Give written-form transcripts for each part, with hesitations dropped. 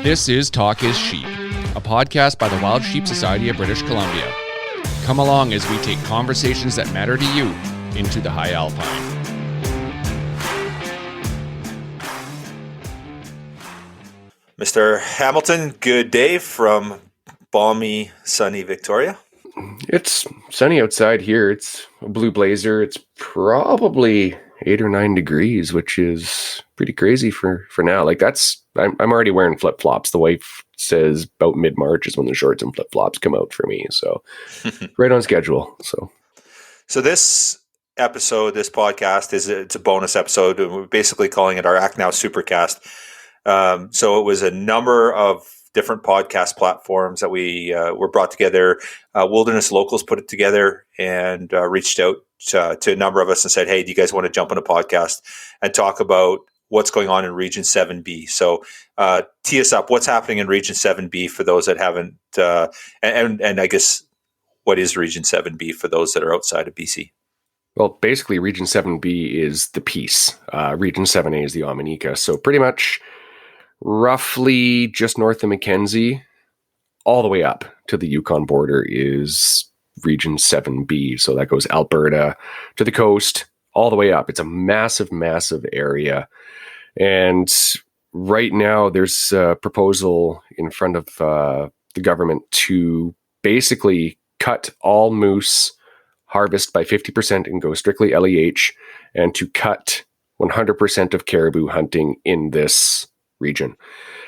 This is Talk is Sheep, a podcast by the Wild Sheep Society of British Columbia. Come along as we take conversations that matter to you into the high alpine. Mr. Hamilton, good day from balmy, sunny Victoria. It's sunny outside here. It's a blue blazer. It's probably 8 or 9 degrees, which is pretty crazy for now. I'm already wearing flip-flops. The wife says about mid-March is when the shorts and flip-flops come out for me. So right on schedule. So this episode, this podcast, it's a bonus episode. We're basically calling it our Act Now Supercast. So it was a number of different podcast platforms that we were brought together. Wilderness Locals put it together and reached out to a number of us and said, hey, do you guys want to jump on a podcast and talk about what's going on in Region 7B? So tee us up. What's happening in Region 7B for those that haven't, and I guess what is Region 7B for those that are outside of BC? Well, basically Region 7B is the Peace. Region 7A is the Dominica. So pretty much roughly just north of Mackenzie, all the way up to the Yukon border is Region 7B. So that goes Alberta to the coast, all the way up. It's a massive, massive area. And right now there's a proposal in front of the government to basically cut all moose harvest by 50% and go strictly LEH, and to cut 100% of caribou hunting in this region.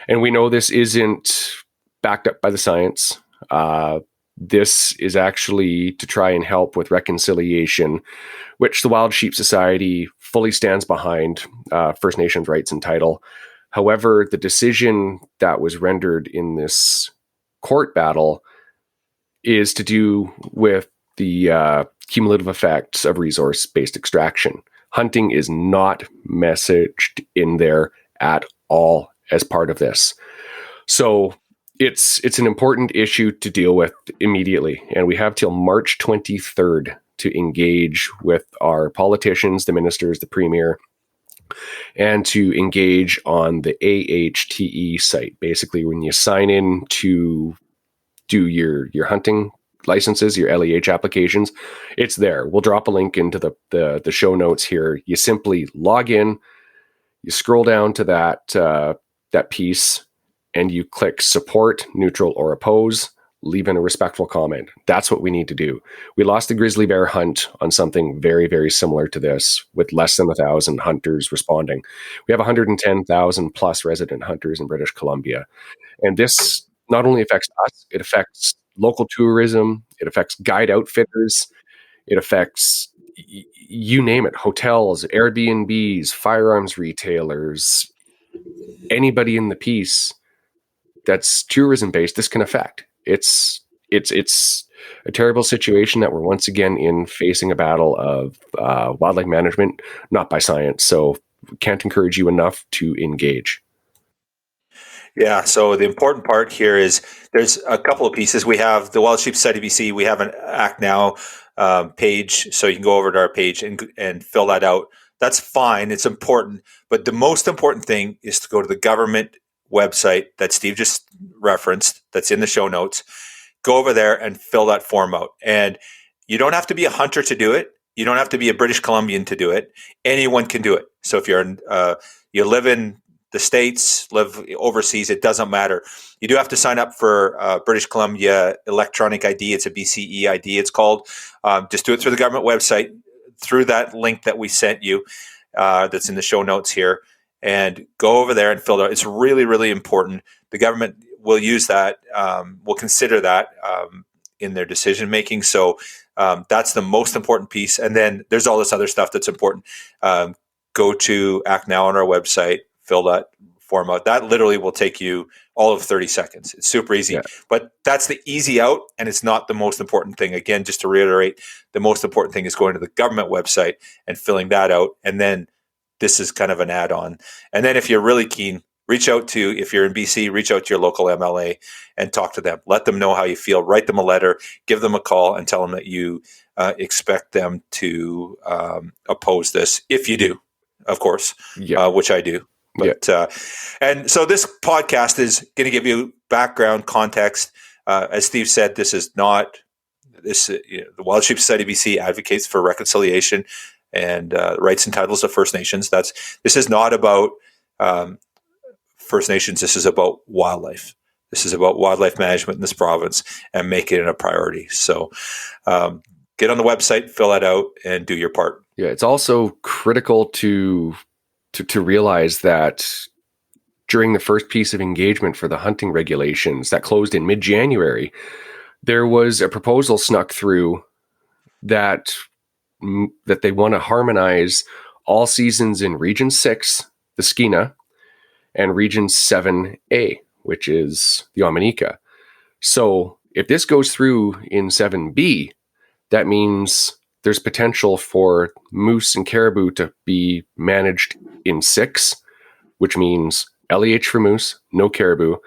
And we know this isn't backed up by the science. This is actually to try and help with reconciliation, which the Wild Sheep Society fully stands behind, First Nations rights and title. However, the decision that was rendered in this court battle is to do with the cumulative effects of resource-based extraction. Hunting is not messaged in there at all as part of this. So it's an important issue to deal with immediately. And we have till March 23rd to engage with our politicians, the ministers, the premier, and to engage on the AHTE site. Basically, when you sign in to do your hunting licenses, your LEH applications, it's there. We'll drop a link into the show notes here. You simply log in, you scroll down to that piece, and you click support, neutral, or oppose, leave in a respectful comment. That's what we need to do. We lost the grizzly bear hunt on something very, very similar to this, with less than 1,000 hunters responding. We have 110,000 plus resident hunters in British Columbia. And this not only affects us, it affects local tourism, it affects guide outfitters, it affects you name it, hotels, Airbnbs, firearms retailers, anybody in the piece that's tourism based. This can affect. It's a terrible situation that we're once again in, facing a battle of wildlife management, not by science. So can't encourage you enough to engage. Yeah, so the important part here is there's a couple of pieces. We have the Wild Sheep Society BC. We have an Act Now page, so you can go over to our page and fill that out. That's fine. It's important. But the most important thing is to go to the government website that Steve just referenced, that's in the show notes. Go over there and fill that form out. And you don't have to be a hunter to do it. You don't have to be a British Columbian to do it. Anyone can do it. So if you live in the States, live overseas, it doesn't matter. You do have to sign up for British Columbia electronic ID. It's a BCE ID, it's called. Just do it through the government website, through that link that we sent you that's in the show notes here, and go over there and fill it out. It's really, really important. The government will use that, will consider that in their decision making. So that's the most important piece. And then there's all this other stuff that's important. Go to Act Now on our website, fill that form out. That literally will take you all of 30 seconds. It's super easy. Yeah. But that's the easy out, and it's not the most important thing. Again, just to reiterate, the most important thing is going to the government website and filling that out. And then this is kind of an add-on. And then if you're really keen, if you're in BC, reach out to your local MLA and talk to them. Let them know how you feel. Write them a letter, give them a call, and tell them that you expect them to oppose this. If you do, of course, which I do. But and so this podcast is going to give you background context. As Steve said, this is not the Wild Sheep Society BC advocates for reconciliation and rights and titles of First Nations. This is not about First Nations. This is about wildlife. This is about wildlife management in this province and making it a priority. So get on the website, fill that out, and do your part. Yeah, it's also critical to realize that during the first piece of engagement for the hunting regulations that closed in mid-January, there was a proposal snuck through that they want to harmonize all seasons in Region 6, the Skeena, and Region 7A, which is the Omineeka. So if this goes through in 7B, that means there's potential for moose and caribou to be managed in 6, which means LEH for moose, no caribou,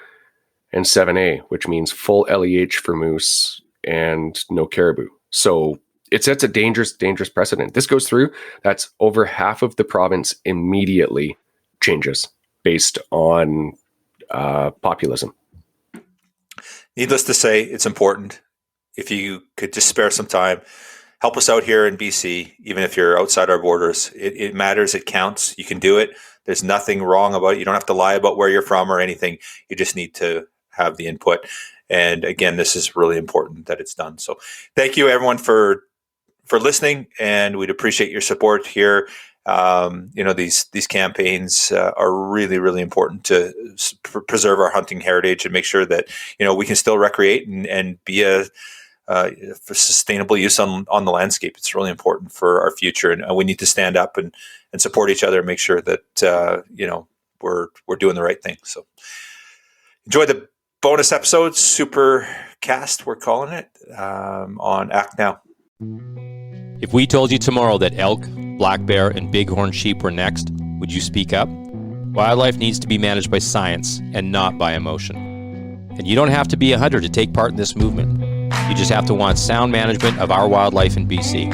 and 7A, which means full LEH for moose and no caribou. So it sets a dangerous precedent. This goes through, that's over half of the province immediately changes based on populism. Needless to say, it's important. If you could just spare some time, help us out here in BC, even if you're outside our borders. It matters. It counts. You can do it. There's nothing wrong about it. You don't have to lie about where you're from or anything. You just need to have the input. And again, this is really important that it's done. So thank you, everyone, for listening, and we'd appreciate your support here. These campaigns are really, really important to preserve our hunting heritage and make sure that, we can still recreate and be for sustainable use on the landscape. It's really important for our future, and we need to stand up and support each other and make sure that we're doing the right thing. So enjoy the bonus episode, Supercast, we're calling it, on Act Now. If we told you tomorrow that elk, black bear, and bighorn sheep were next, would you speak up? Wildlife needs to be managed by science and not by emotion. And you don't have to be a hunter to take part in this movement. You just have to want sound management of our wildlife in BC.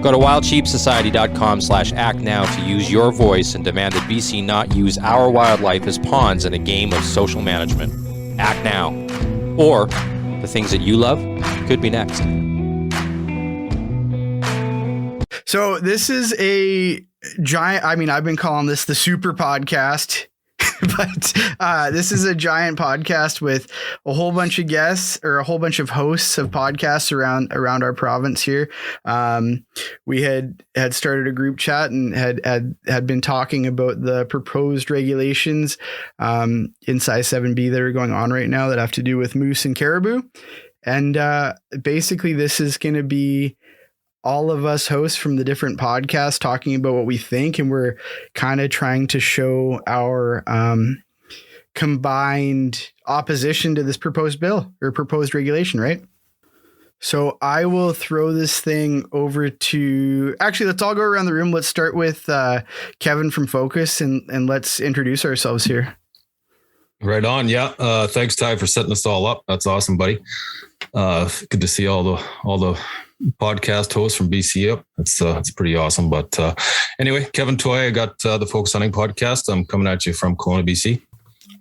Go to wildsheepsociety.com/actnow to use your voice and demand that BC not use our wildlife as pawns in a game of social management. Act now. Or the things that you love could be next. So this is a giant, I've been calling this the Super Podcast, but this is a giant podcast with a whole bunch of guests, or a whole bunch of hosts of podcasts around our province here. We had started a group chat and had been talking about the proposed regulations in size 7B that are going on right now that have to do with moose and caribou. And basically this is going to be all of us hosts from the different podcasts talking about what we think, and we're kind of trying to show our combined opposition to this proposed bill or proposed regulation, right? So I will throw this thing over to, actually, let's all go around the room. Let's start with Kevin from Focus, and let's introduce ourselves here. Right on. Yeah. Thanks, Ty, for setting us all up. That's awesome, buddy. Good to see all the podcast hosts from BC up. It's pretty awesome. But anyway, Kevin Toy, I got the Focus Hunting Podcast. I'm coming at you from Kelowna, BC.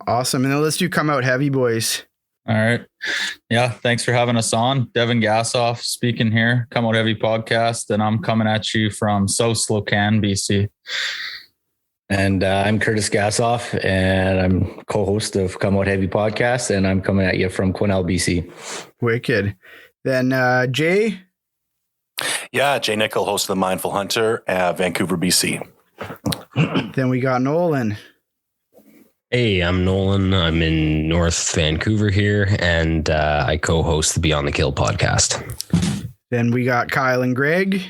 Awesome. And then let's do Come Out Heavy, boys. All right. Yeah. Thanks for having us on. Devin Gassoff speaking here, Come Out Heavy Podcast. And I'm coming at you from South Slocan, BC. And I'm Curtis Gassoff, and I'm co-host of Come Out Heavy Podcast, and I'm coming at you from Quesnel, BC. Wicked. Then Jay. Yeah, Jay Nickel, host of The Mindful Hunter at Vancouver, BC. Then we got Nolan. Hey, I'm Nolan. I'm in North Vancouver here, and I co-host the Beyond the Kill podcast. Then we got Kyle and Greg.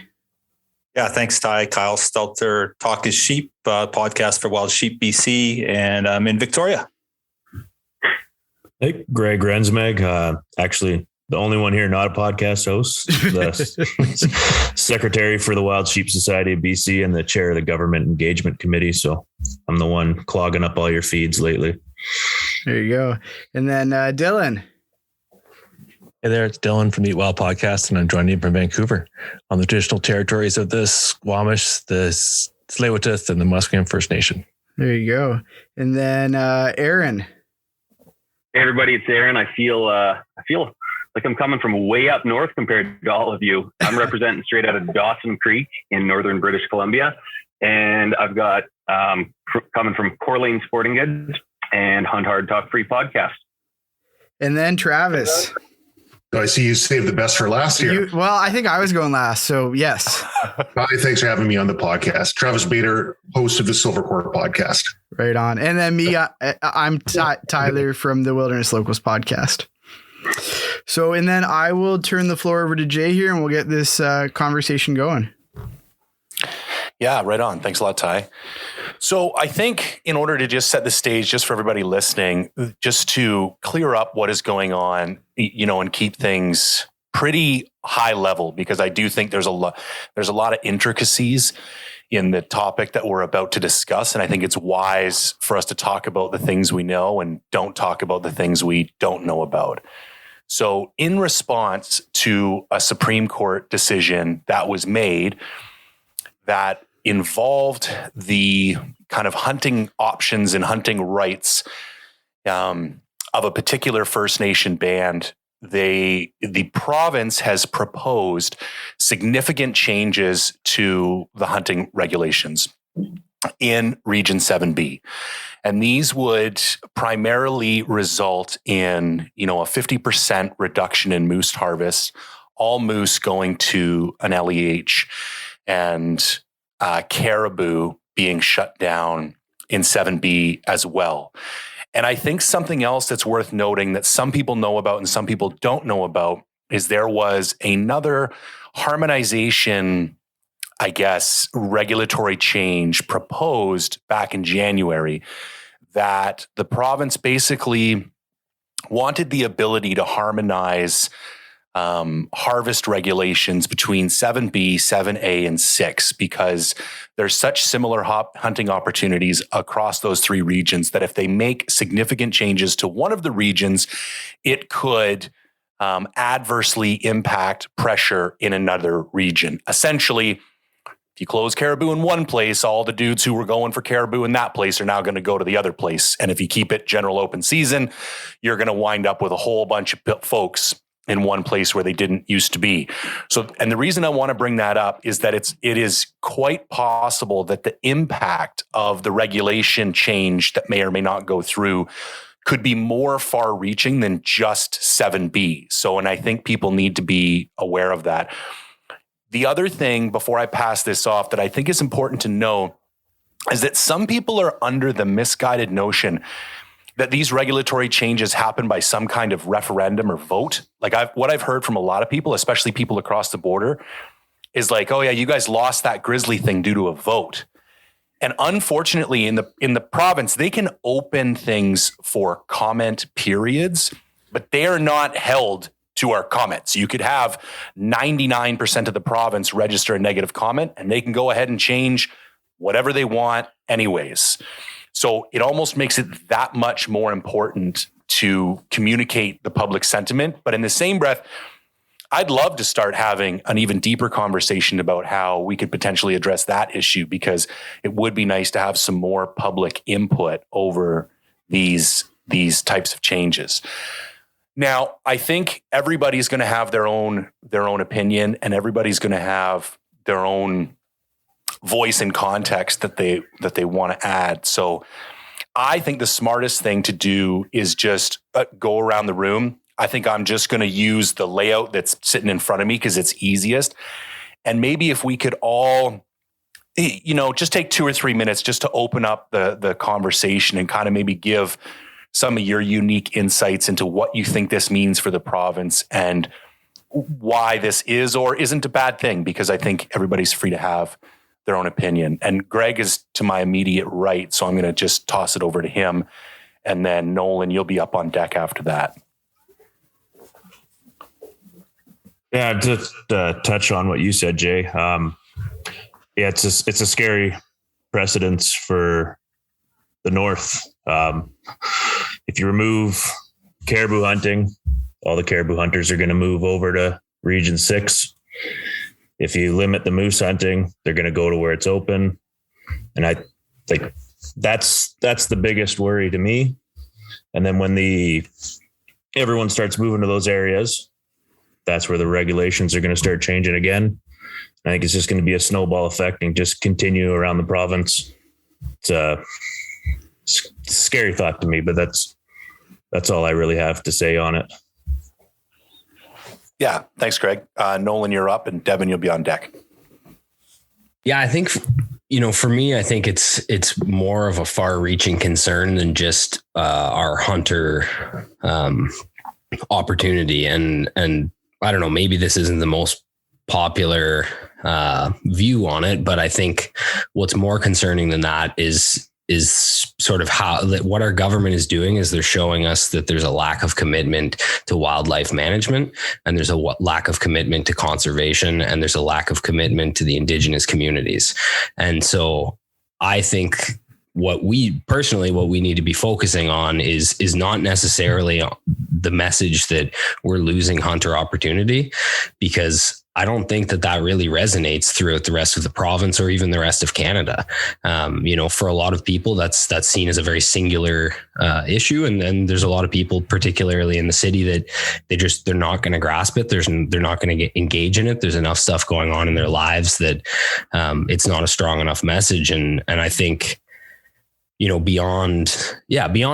Yeah, thanks, Ty. Kyle Stelter, Talk is Sheep, podcast for Wild Sheep BC, and I'm in Victoria. Hey, Greg Rensmeg, actually the only one here not a podcast host, the secretary for the Wild Sheep Society of BC and the chair of the Government Engagement Committee. So I'm the one clogging up all your feeds lately. There you go. And then Dylan. Hey there, it's Dylan from Eat Well Podcast, and I'm joining you from Vancouver on the traditional territories of the Squamish, the Tsleil-Waututh, and the Musqueam First Nation. There you go. And then Aaron. Hey everybody, it's Aaron. I feel like I'm coming from way up north compared to all of you. I'm representing straight out of Dawson Creek in northern British Columbia, and I've got coming from Corlane Sporting Goods and Hunt Hard Talk Free podcast. And then Travis. I see you saved the best for last here. Well, I think I was going last, so yes. Hi, thanks for having me on the podcast. Travis Bader, host of the Silver Court podcast. Right on. And then me, I'm Tyler from the Wilderness Locals podcast. So, and then I will turn the floor over to Jay here and we'll get this conversation going. Yeah, right on. Thanks a lot, Ty. So I think in order to just set the stage, just for everybody listening, just to clear up what is going on, and keep things pretty high level, because I do think there's a lot of intricacies in the topic that we're about to discuss. And I think it's wise for us to talk about the things we know and don't talk about the things we don't know about. So in response to a Supreme Court decision that was made that involved the kind of hunting options and hunting rights of a particular First Nation band, the province has proposed significant changes to the hunting regulations in Region 7B. And these would primarily result in, a 50% reduction in moose harvest, all moose going to an LEH, and caribou being shut down in 7B as well. And I think something else that's worth noting that some people know about and some people don't know about is there was another harmonization, I guess, regulatory change proposed back in January that the province basically wanted the ability to harmonize harvest regulations between 7B, 7A, and 6, because there's such similar hunting opportunities across those three regions that if they make significant changes to one of the regions, it could adversely impact pressure in another region. Essentially, if you close caribou in one place, all the dudes who were going for caribou in that place are now going to go to the other place. And if you keep it general open season, you're going to wind up with a whole bunch of folks in one place where they didn't used to be. So, and the reason I want to bring that up is that it is quite possible that the impact of the regulation change that may or may not go through could be more far reaching than just 7B. So, and I think people need to be aware of that. The other thing before I pass this off that I think is important to know is that some people are under the misguided notion that these regulatory changes happen by some kind of referendum or vote. Like what I've heard from a lot of people, especially people across the border, is like, oh yeah, you guys lost that grizzly thing due to a vote. And unfortunately in the province, they can open things for comment periods, but they are not held to our comments. You could have 99% of the province register a negative comment and they can go ahead and change whatever they want anyways. So it almost makes it that much more important to communicate the public sentiment. But in the same breath, I'd love to start having an even deeper conversation about how we could potentially address that issue, because it would be nice to have some more public input over these types of changes. Now, I think everybody's going to have their own opinion, and everybody's going to have their own voice and context that they want to add. So I think the smartest thing to do is just go around the room. I think I'm just going to use the layout that's sitting in front of me because it's easiest. And maybe if we could all, just take 2 or 3 minutes just to open up the conversation and kind of maybe give some of your unique insights into what you think this means for the province and why this is or isn't a bad thing, because I think everybody's free to have their own opinion. And Greg is to my immediate right, so I'm going to just toss it over to him. And then Nolan, you'll be up on deck after that. Yeah, just touch on what you said, Jay. It's a scary precedence for the North. If you remove caribou hunting, all the caribou hunters are going to move over to Region 6. If you limit the moose hunting, they're going to go to where it's open. And I think that's the biggest worry to me. And then when everyone starts moving to those areas, that's where the regulations are going to start changing again. I think it's just going to be a snowball effect and just continue around the province. It's a scary thought to me, but that's all I really have to say on it. Yeah. Thanks, Greg. Nolan, you're up, and Devin, you'll be on deck. Yeah, I think, for me, I think it's more of a far-reaching concern than just our hunter opportunity. And I don't know, maybe this isn't the most popular view on it, but I think what's more concerning than that is sort of what our government is doing is they're showing us that there's a lack of commitment to wildlife management, and there's a lack of commitment to conservation, and there's a lack of commitment to the Indigenous communities. And so I think what we need to be focusing on is not necessarily the message that we're losing hunter opportunity, because I don't think that really resonates throughout the rest of the province or even the rest of Canada. For a lot of people, that's seen as a very singular issue. And then there's a lot of people, particularly in the city, that they're not going to grasp it. They're not going to engage in it. There's enough stuff going on in their lives that it's not a strong enough message. And I think, beyond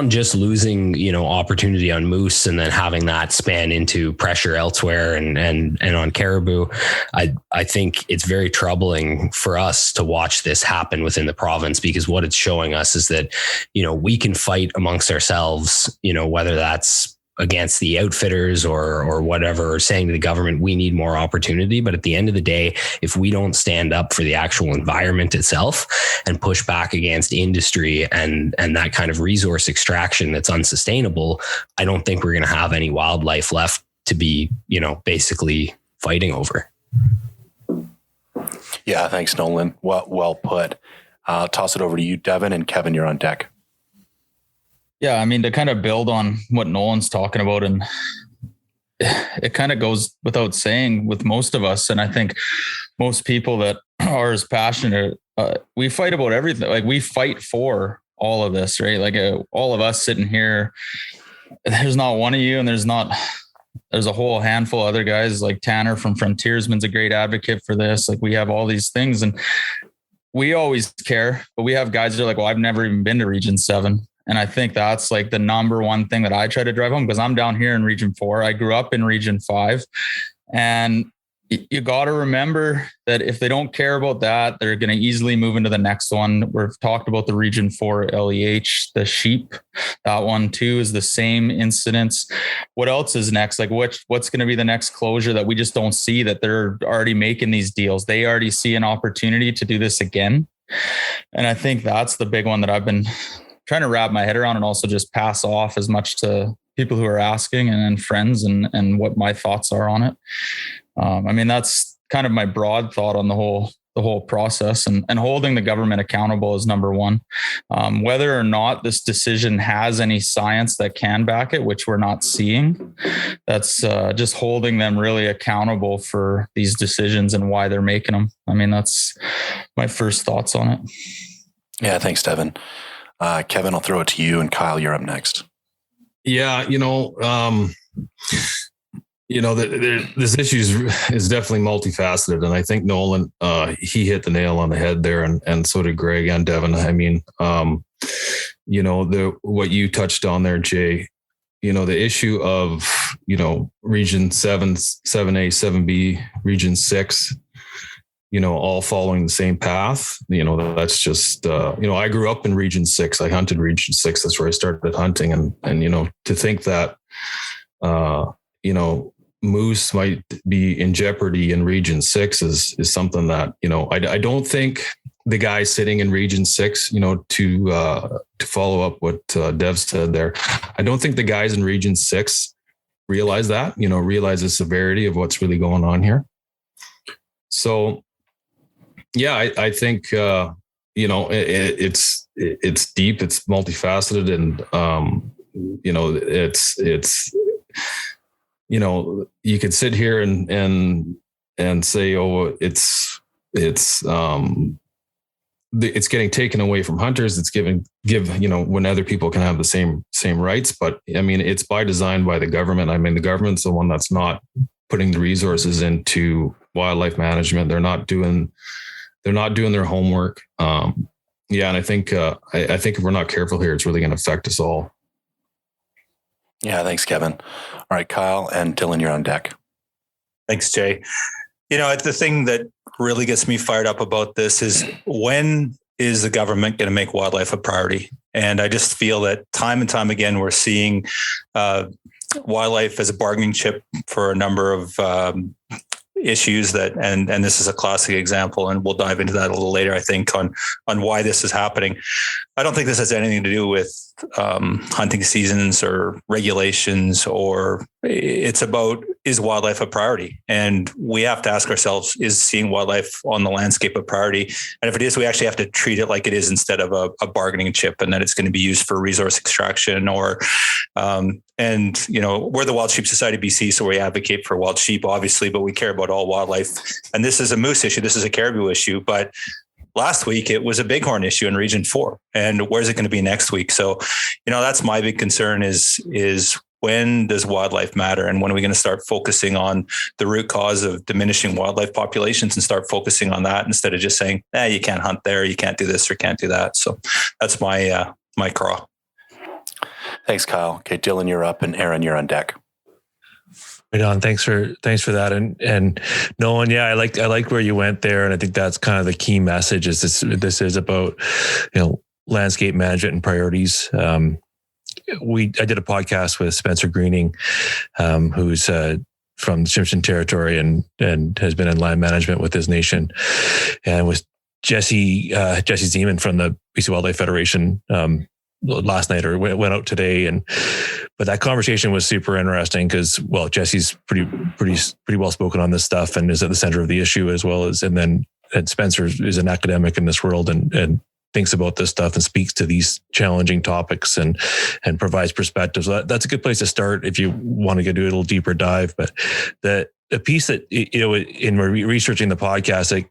just losing, opportunity on moose and then having that span into pressure elsewhere and on caribou, I think it's very troubling for us to watch this happen within the province, because what it's showing us is that, we can fight amongst ourselves, whether that's against the outfitters or whatever, or saying to the government, we need more opportunity. But at the end of the day, if we don't stand up for the actual environment itself and push back against industry and that kind of resource extraction that's unsustainable, I don't think we're going to have any wildlife left to be, basically fighting over. Yeah. Thanks, Nolan. Well put. I'll toss it over to you, Devin, and Kevin, you're on deck. Yeah, I mean, to kind of build on what Nolan's talking about, and it kind of goes without saying with most of us, and I think most people that are as passionate, we fight about everything. Like, we fight for all of this, right? Like all of us sitting here, there's not one of you, and there's a whole handful of other guys, like Tanner from Frontiersman's a great advocate for this. Like, we have all these things, and we always care, but we have guys that are like, well, I've never even been to Region 7. And I think that's like the number one thing that I try to drive home, because I'm down here in Region 4. I grew up in Region 5. And you got to remember that if they don't care about that, they're going to easily move into the next one. We've talked about the Region 4 LEH, the sheep. That one too is the same incidents. What else is next? Like what's going to be the next closure that we just don't see, that they're already making these deals? They already see an opportunity to do this again. And I think that's the big one that I've been trying to wrap my head around, and also just pass off as much to people who are asking and friends and what my thoughts are on it. I mean, that's kind of my broad thought on the whole process, and holding the government accountable is number one. Whether or not this decision has any science that can back it, which we're not seeing, that's just holding them really accountable for these decisions and why they're making them. I mean, that's my first thoughts on it. Yeah. Thanks, Devin. Kevin, I'll throw it to you, and Kyle, you're up next. Yeah. This issue is definitely multifaceted. And I think Nolan, he hit the nail on the head there, and so did Greg and Devin. I mean, what you touched on there, Jay, the issue of, Region 7, 7A, 7B, Region 6, all following the same path. That's just, I grew up in Region 6. I hunted Region 6. That's where I started hunting. And to think that, moose might be in jeopardy in Region 6 is something that, I don't think the guy sitting in Region 6, to follow up what Dev said there, I don't think the guys in Region 6 realize that, realize the severity of what's really going on here. So, yeah, I think, it's deep, it's multifaceted, and, it's you could sit here and say, oh, it's it's getting taken away from hunters. It's when other people can have the same rights. But I mean, it's by design by the government. I mean, the government's the one that's not putting the resources into wildlife management. They're not doing their homework. And I think if we're not careful here, it's really going to affect us all. Yeah, thanks, Kevin. All right, Kyle and Dylan, you're on deck. Thanks, Jay. The thing that really gets me fired up about this is, when is the government going to make wildlife a priority? And I just feel that time and time again, we're seeing wildlife as a bargaining chip for a number of issues and this is a classic example, and we'll dive into that a little later, I think, on why this is happening. I don't think this has anything to do with hunting seasons or regulations, or it's about, is wildlife a priority? And we have to ask ourselves, is seeing wildlife on the landscape a priority? And if it is, we actually have to treat it like it is, instead of a bargaining chip, and that it's going to be used for resource extraction or we're the Wild Sheep Society BC, so we advocate for wild sheep, obviously, but we care about all wildlife. And this is a moose issue. This is a caribou issue. But last week it was a bighorn issue in Region 4. And where's it going to be next week? So, that's my big concern is when does wildlife matter? And when are we going to start focusing on the root cause of diminishing wildlife populations and start focusing on that, instead of just saying, you can't hunt there, you can't do this or can't do that. So that's my craw. Thanks, Kyle. Okay, Dylan, you're up, and Aaron, you're on deck. Right on. Thanks for that. And Nolan, I like where you went there. And I think that's kind of the key message, is this is about, landscape management and priorities. I did a podcast with Spencer Greening, who's from the Simpson territory and has been in land management with his nation, and with Jesse Zeman from the BC Wildlife Federation, last night, or went out today. But that conversation was super interesting because, Jesse's pretty well spoken on this stuff and is at the center of the issue, as well as, and Spencer is an academic in this world and thinks about this stuff and speaks to these challenging topics and provides perspectives. So that's a good place to start if you want to do a little deeper dive. But the piece that, in researching the podcast,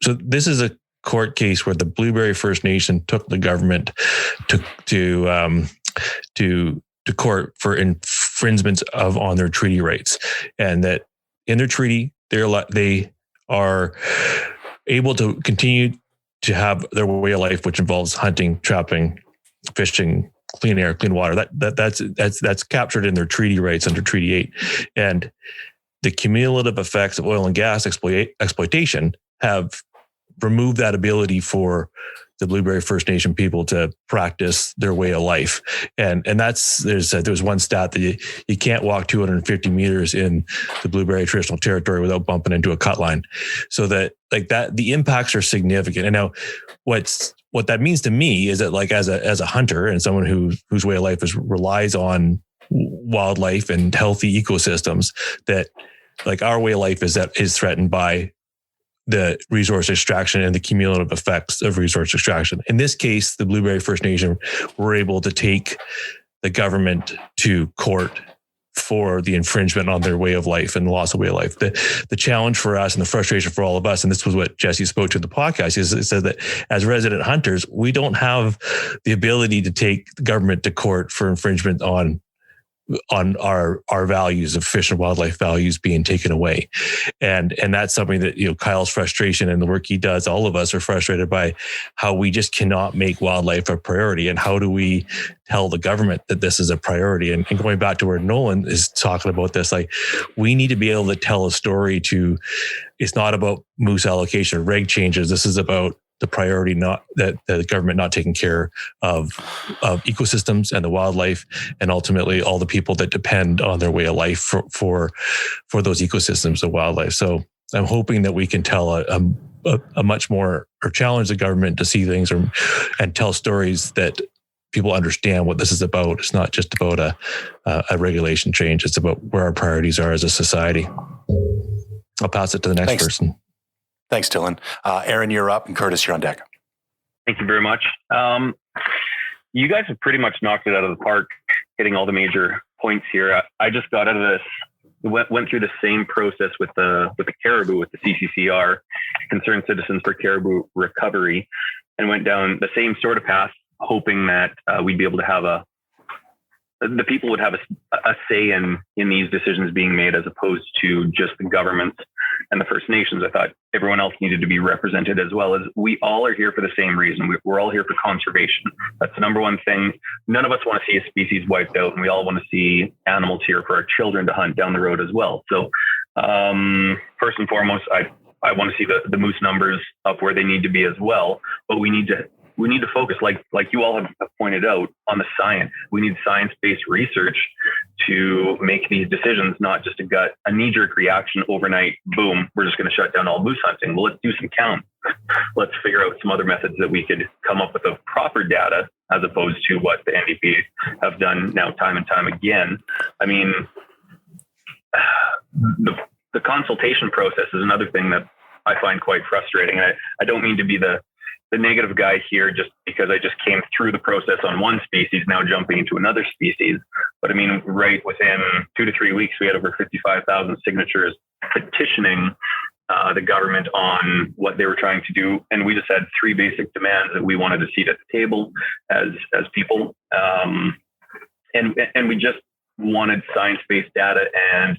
so this is a court case where the Blueberry First Nation took the government to court for infringements on their treaty rights, and that in their treaty they are able to continue to have their way of life, which involves hunting, trapping, fishing, clean air, clean water. That's captured in their treaty rights under Treaty 8, and the cumulative effects of oil and gas exploitation have remove that ability for the Blueberry First Nation people to practice their way of life. And there's one stat that you can't walk 250 meters in the Blueberry traditional territory without bumping into a cut line. So that the impacts are significant. And now what that means to me is that, as a hunter and someone whose way of life relies on wildlife and healthy ecosystems, that our way of life is threatened by the resource extraction and the cumulative effects of resource extraction. In this case, the Blueberry First Nation were able to take the government to court for the infringement on their way of life and the loss of way of life. The challenge for us and the frustration for all of us, and this was what Jesse spoke to in the podcast, is it said that as resident hunters, we don't have the ability to take the government to court for infringement on our values of fish and wildlife values being taken away. And that's something that, Kyle's frustration and the work he does, all of us are frustrated by how we just cannot make wildlife a priority. And how do we tell the government that this is a priority? And going back to where Nolan is talking about this, we need to be able to tell a story it's not about moose allocation or reg changes. This is about the priority, not that the government not taking care of ecosystems and the wildlife, and ultimately all the people that depend on their way of life for those ecosystems and wildlife. So I'm hoping that we can tell a much more, or challenge the government to see things and tell stories that people understand what this is about. It's not just about a regulation change. It's about where our priorities are as a society. I'll pass it to the next person. Thanks, Dylan. Aaron, you're up, and Curtis, you're on deck. Thank you very much. You guys have pretty much knocked it out of the park, hitting all the major points here. I just got out of this went through the same process with the caribou, with the CCCR, Concerned Citizens for Caribou Recovery, and went down the same sort of path, hoping that we'd be able to have the people would have a say in these decisions being made, as opposed to just the governments and the First Nations. I thought everyone else needed to be represented as well. As we all are here for the same reason. We're all here for conservation. That's the number one thing. None of us want to see a species wiped out, and we all want to see animals here for our children to hunt down the road as well. So first and foremost, I want to see the moose numbers up where they need to be as well, but we need to focus, like you all have pointed out, on the science. We need science-based research to make these decisions, not just a knee-jerk reaction overnight. Boom, we're just going to shut down all moose hunting. Well, let's do some count. Let's figure out some other methods that we could come up with of proper data, as opposed to what the NDP have done now time and time again. I mean, the consultation process is another thing that I find quite frustrating. I don't mean to be the negative guy here just because I just came through the process on one species, now jumping into another species. But I mean, right within 2 to 3 weeks, we had over 55,000 signatures petitioning the government on what they were trying to do. And we just had 3 basic demands that we wanted a seat at the table as people. And we just wanted science-based data and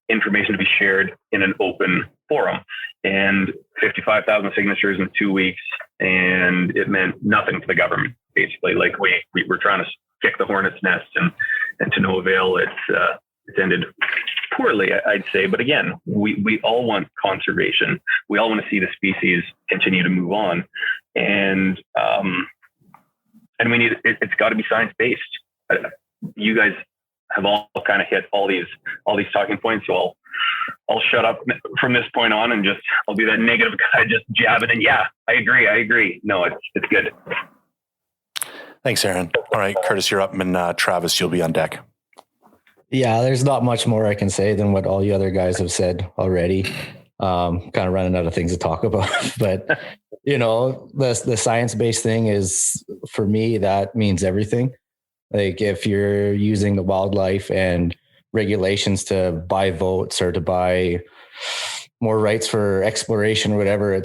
information to be shared in an open forum. And 55,000 signatures in 2 weeks, and it meant nothing to the government, basically. Like we were trying to kick the hornet's nest, and to no avail. It's ended poorly, I'd say. But again, we all want conservation. We all want to see the species continue to move on, and we need it's got to be science-based. You guys have all kind of hit all these talking points. So I'll shut up from this point on, and I'll be that negative guy just jabbing. And yeah, I agree. No, it's good. Thanks, Aaron. All right, Curtis, you're up, and Travis, you'll be on deck. Yeah, there's not much more I can say than what all you other guys have said already. Kind of running out of things to talk about, but the science-based thing is, for me, that means everything. Like, if you're using the wildlife and regulations to buy votes or to buy more rights for exploration or whatever,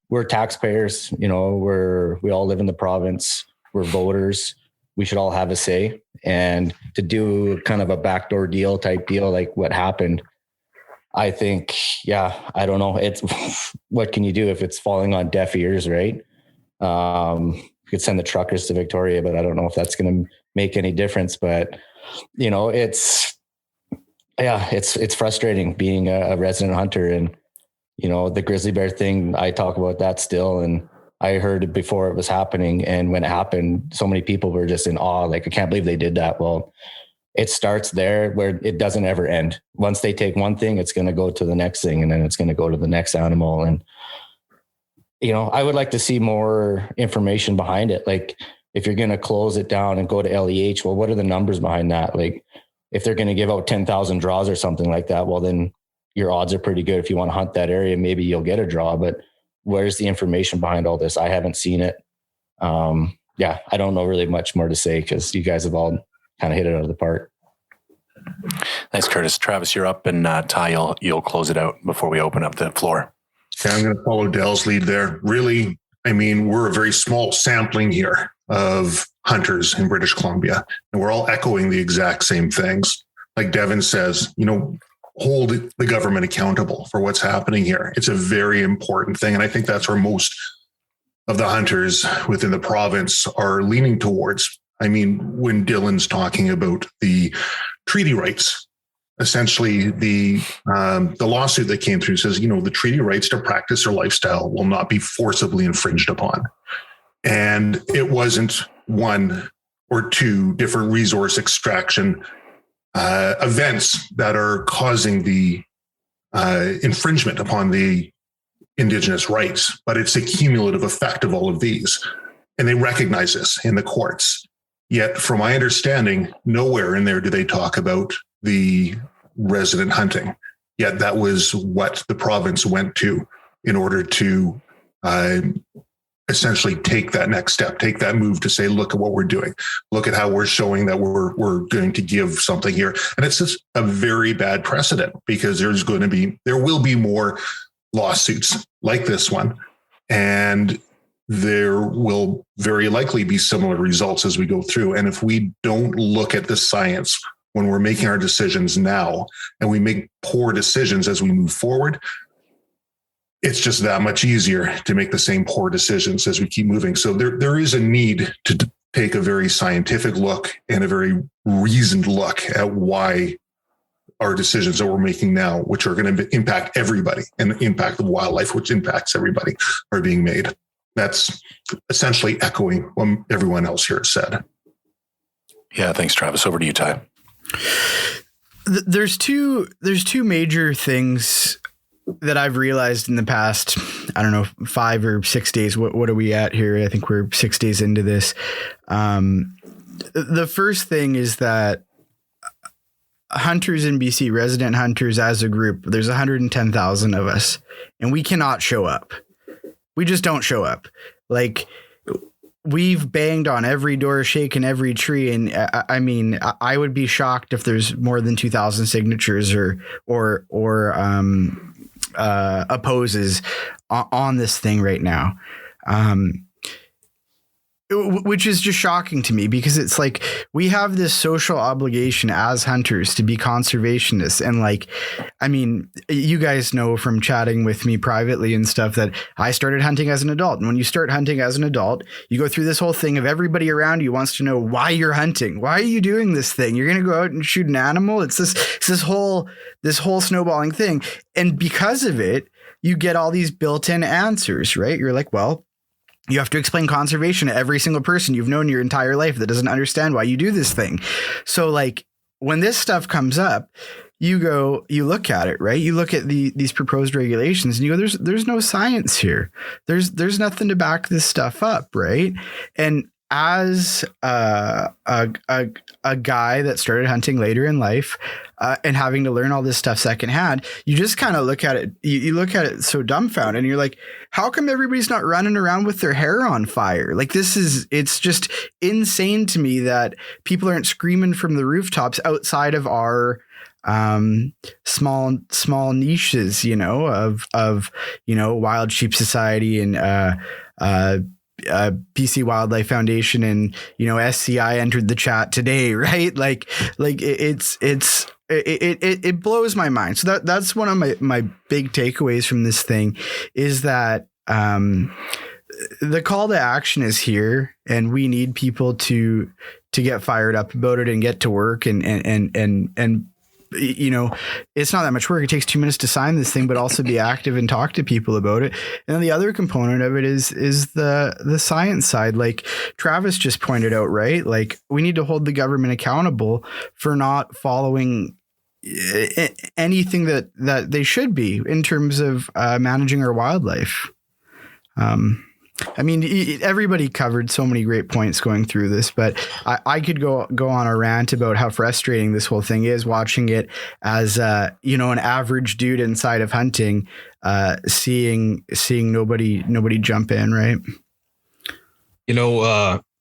we're taxpayers, we all live in the province. We're voters. We should all have a say. And to do kind of a backdoor deal type deal, like what happened, I think, I don't know. It's what can you do if it's falling on deaf ears, right? You could send the truckers to Victoria, but I don't know if that's going to make any difference. But it's frustrating being a resident hunter, and the grizzly bear thing. I talk about that still, and I heard it before it was happening. And when it happened, so many people were just in awe. Like, I can't believe they did that. Well, it starts there where it doesn't ever end. Once they take one thing, it's going to go to the next thing, and then it's going to go to the next animal. And I would like to see more information behind it. Like, if you're going to close it down and go to LEH, well, what are the numbers behind that? Like, if they're going to give out 10,000 draws or something like that, well, then your odds are pretty good. If you want to hunt that area, maybe you'll get a draw, but where's the information behind all this? I haven't seen it. I don't know really much more to say, because you guys have all kind of hit it out of the park. Thanks, Curtis. Travis, you're up, and Ty, you'll close it out before we open up the floor. Yeah, I'm going to follow Dell's lead there. Really, I mean, we're a very small sampling here of hunters in British Columbia, and we're all echoing the exact same things. Like Devin says, hold the government accountable for what's happening here. It's a very important thing. And I think that's where most of the hunters within the province are leaning towards. I mean, when Dylan's talking about the treaty rights, essentially the lawsuit that came through says, the treaty rights to practice their lifestyle will not be forcibly infringed upon. And it wasn't one or two different resource extraction events that are causing the infringement upon the Indigenous rights, but it's a cumulative effect of all of these. And they recognize this in the courts. Yet, from my understanding, nowhere in there do they talk about the resident hunting. Yet that was what the province went to in order to essentially take that next step, take that move to say, look at what we're doing. Look at how we're showing that we're going to give something here. And it's just a very bad precedent, because there will be more lawsuits like this one. And there will very likely be similar results as we go through. And if we don't look at the science when we're making our decisions now, and we make poor decisions as we move forward, it's just that much easier to make the same poor decisions as we keep moving. So there is a need to take a very scientific look and a very reasoned look at why our decisions that we're making now, which are going to impact everybody, and the impact of wildlife, which impacts everybody, are being made. That's essentially echoing what everyone else here has said. Yeah, thanks, Travis. Over to you, Ty. There's two major things that I've realized in the past, I don't know, 5 or 6 days. What are we at here? I think we're 6 days into this. The first thing is that hunters in BC, resident hunters as a group, there's 110,000 of us, and we cannot show up. We just don't show up. Like, we've banged on every door, shaken every tree. And I mean, I would be shocked if there's more than 2,000 signatures or opposes on this thing right now. Which is just shocking to me, because it's like, we have this social obligation as hunters to be conservationists. And like, I mean, you guys know from chatting with me privately and stuff that I started hunting as an adult. And when you start hunting as an adult, you go through this whole thing of everybody around you wants to know why you're hunting. Why are you doing this thing? You're going to go out and shoot an animal. It's this whole snowballing thing. And because of it, you get all these built-in answers, right? You're like, well, you have to explain conservation to every single person you've known your entire life that doesn't understand why you do this thing. So like, when this stuff comes up, you look at it, right? You look at these proposed regulations and you go, there's no science here. There's nothing to back this stuff up, right? And as a guy that started hunting later in life, and having to learn all this stuff secondhand, you just kind of look at it. You look at it so dumbfounded, and you're like, how come everybody's not running around with their hair on fire? Like, it's just insane to me that people aren't screaming from the rooftops outside of our small niches, of Wild Sheep Society and BC Wildlife Foundation, and SCI entered the chat today, right? Like it blows my mind. So that's one of my big takeaways from this thing, is that the call to action is here, and we need people to get fired up about it and get to work and it's not that much work. It takes 2 minutes to sign this thing, but also be active and talk to people about it. And then the other component of it is the science side. Like Travis just pointed out, right? Like, we need to hold the government accountable for not following anything that they should be in terms of managing our wildlife. I mean, everybody covered so many great points going through this, but I could go on a rant about how frustrating this whole thing is, watching it as an average dude inside of hunting, seeing nobody jump in, right?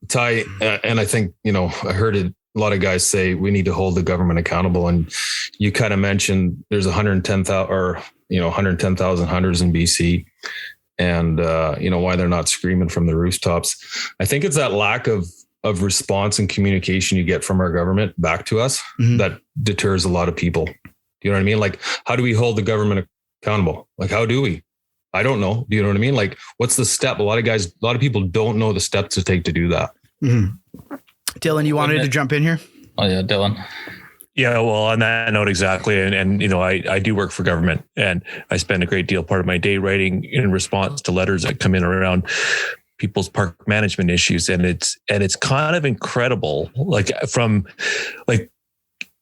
Ty, and I think I heard a lot of guys say we need to hold the government accountable, and you kind of mentioned there's 110,000 hunters in BC. And, why they're not screaming from the rooftops. I think it's that lack of response and communication you get from our government back to us that deters a lot of people. Do you know what I mean? Like, how do we hold the government accountable? Like, how do we? I don't know. Do you know what I mean? Like, what's the step? A lot of people don't know the steps to take to do that. Mm-hmm. Dylan, you wanted to jump in here? Oh yeah, Dylan. Yeah, well, on that note, exactly. And I do work for government, and I spend a great deal part of my day writing in response to letters that come in around people's park management issues. And it's kind of incredible.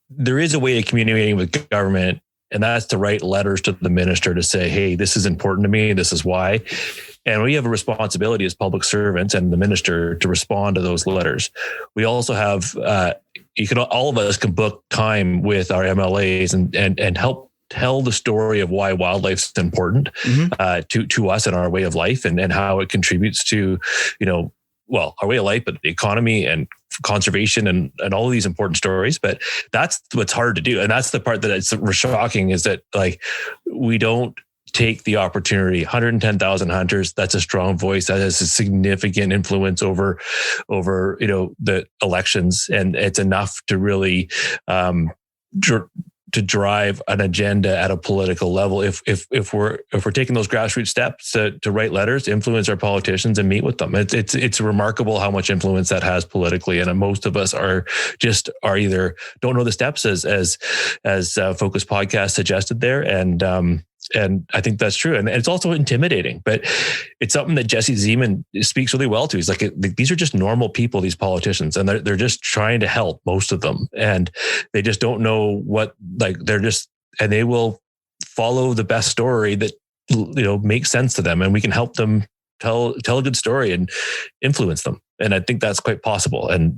There is a way of communicating with government, and that's to write letters to the minister to say, hey, this is important to me. This is why. And we have a responsibility as public servants and the minister to respond to those letters. We also have, all of us can book time with our MLAs and help tell the story of why wildlife's important to us and our way of life, and how it contributes to, our way of life, but the economy and conservation and all of these important stories. But that's what's hard to do. And that's the part that it's shocking, is that like, we don't take the opportunity. 110,000 hunters, that's a strong voice that has a significant influence over the elections. And it's enough to really, to drive an agenda at a political level. If we're taking those grassroots steps to write letters, influence our politicians, and meet with them, it's remarkable how much influence that has politically. And most of us are either don't know the steps, as Focus Podcast suggested there, and I think that's true. And it's also intimidating, but it's something that Jesse Zeman speaks really well to. He's like, these are just normal people, these politicians, and they're just trying to help, most of them. And they just don't know what, and they will follow the best story that, makes sense to them. And we can help them tell a good story and influence them. And I think that's quite possible. And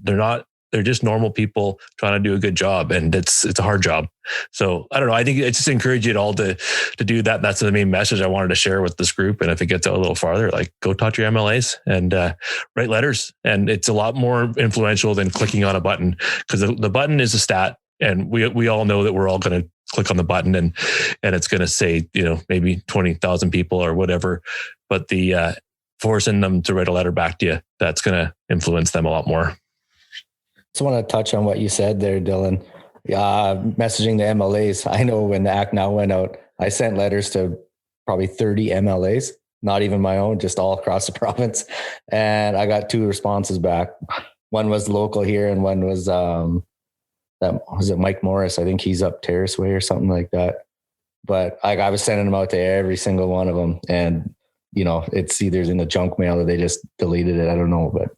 they're just normal people trying to do a good job, and it's a hard job. So I don't know. I think it's just encourage you all to do that. And that's the main message I wanted to share with this group. And if it gets out a little farther, like, go talk to your MLAs and write letters. And it's a lot more influential than clicking on a button, because the button is a stat, and we all know that we're all going to click on the button and it's going to say, maybe 20,000 people or whatever. But the forcing them to write a letter back to you, that's going to influence them a lot more. Just want to touch on what you said there, Dylan. Messaging the MLAs. I know when the Act Now went out, I sent letters to probably 30 MLAs, not even my own, just all across the province. And I got 2 responses back. One was local here, and one was, was it Mike Morris? I think he's up Terrace Way or something like that. But I was sending them out to every single one of them. And, it's either in the junk mail or they just deleted it. I don't know, but.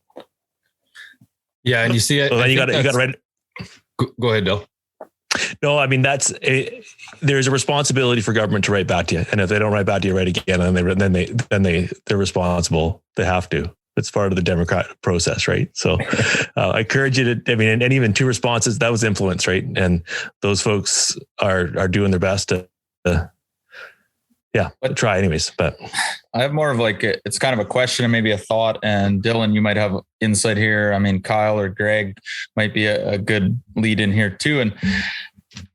Yeah, and you see it. Well, you got to write. Go ahead, Dale. No, I mean, there's a responsibility for government to write back to you, and if they don't write back to you, write again, and they're responsible. They have to. It's part of the democratic process, right? So, I encourage you to. I mean, and even 2 responses, that was influence, right? And those folks are doing their best to try anyways. But I have more of it's kind of a question and maybe a thought. And Dylan, you might have insight here. I mean, Kyle or Greg might be a good lead in here too. And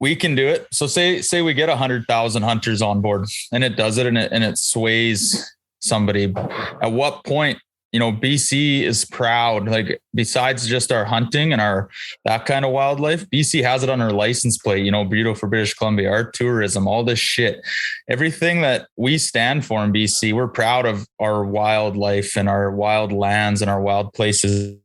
we can do it. So say we get 100,000 hunters on board, and it does it, and it sways somebody. At what point, BC is proud, besides just our hunting and that kind of wildlife, BC has it on our license plate, beautiful for British Columbia, our tourism, all this shit, everything that we stand for in BC. We're proud of our wildlife and our wild lands and our wild places.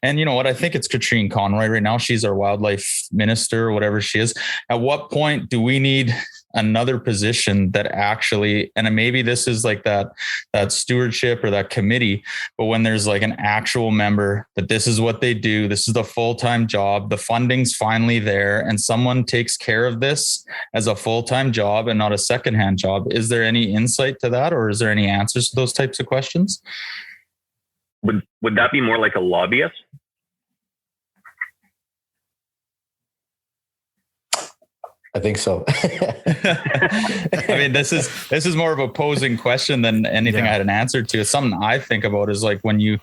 And you know what? I think it's Katrine Conroy right now. She's our wildlife minister or whatever she is. At what point do we need another position that actually, and maybe this is that stewardship or that committee, but when there's an actual member that this is what they do, this is the full-time job, the funding's finally there, and someone takes care of this as a full-time job and not a secondhand job. Is there any insight to that, or is there any answers to those types of questions? Would that be more like a lobbyist? I think so. I mean, this is more of a posing question than anything I had an answer to. It's something I think about is when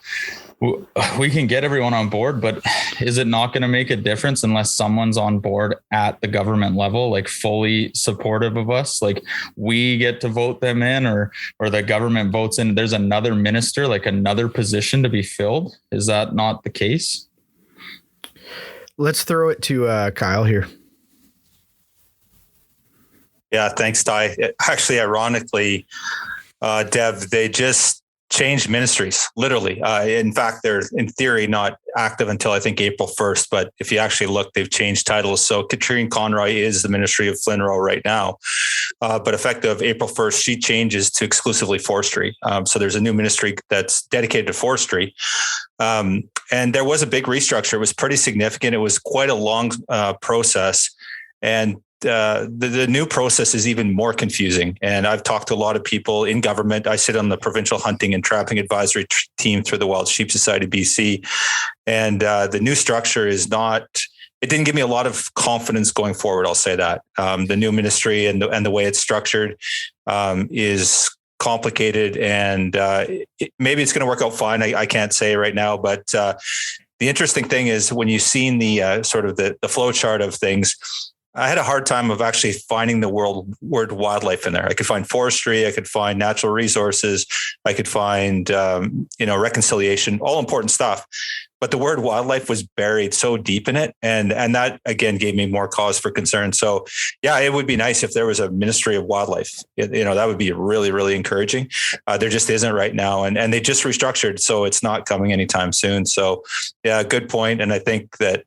we can get everyone on board, but is it not going to make a difference unless someone's on board at the government level, fully supportive of us? We get to vote them in, or the government votes in. There's another minister, another position to be filled. Is that not the case? Let's throw it to Kyle here. Yeah, thanks, Ty. Actually, ironically, Dev, they just changed ministries, literally. In fact, they're in theory not active until I think April 1st. But if you actually look, they've changed titles. So Katrine Conroy is the Ministry of Flynn Rowe right now. But effective April 1st, she changes to exclusively forestry. So there's a new ministry that's dedicated to forestry. And there was a big restructure. It was pretty significant. It was quite a long process. And the new process is even more confusing. And I've talked to a lot of people in government. I sit on the Provincial Hunting and Trapping Advisory Team through the Wild Sheep Society BC. And the new structure is not it didn't give me a lot of confidence going forward. I'll say that the new ministry and the way it's structured is complicated, and maybe it's going to work out fine. I can't say right now, but the interesting thing is when you've seen the sort of the flow chart of things, I had a hard time of actually finding the word wildlife in there. I could find forestry, I could find natural resources, I could find reconciliation, all important stuff. But the word wildlife was buried so deep in it. And that, again, gave me more cause for concern. So, yeah, it would be nice if there was a Ministry of Wildlife. That would be really, really encouraging. There just isn't right now. And they just restructured, so it's not coming anytime soon. So, yeah, good point. And I think that,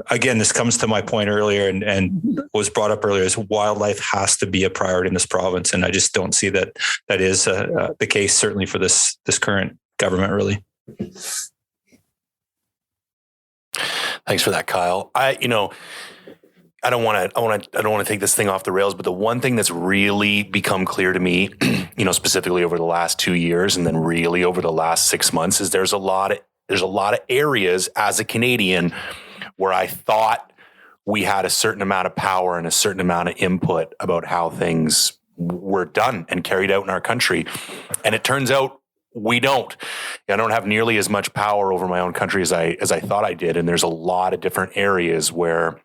again, this comes to my point earlier and was brought up earlier, is wildlife has to be a priority in this province. And I just don't see that is the case, certainly for this current government, really. Thanks for that, Kyle. I don't want to take this thing off the rails, but the one thing that's really become clear to me, specifically over the last 2 years and then really over the last 6 months, is there's a lot of areas as a Canadian where I thought we had a certain amount of power and a certain amount of input about how things were done and carried out in our country. And it turns out we don't. I don't have nearly as much power over my own country as I thought I did. And there's a lot of different areas where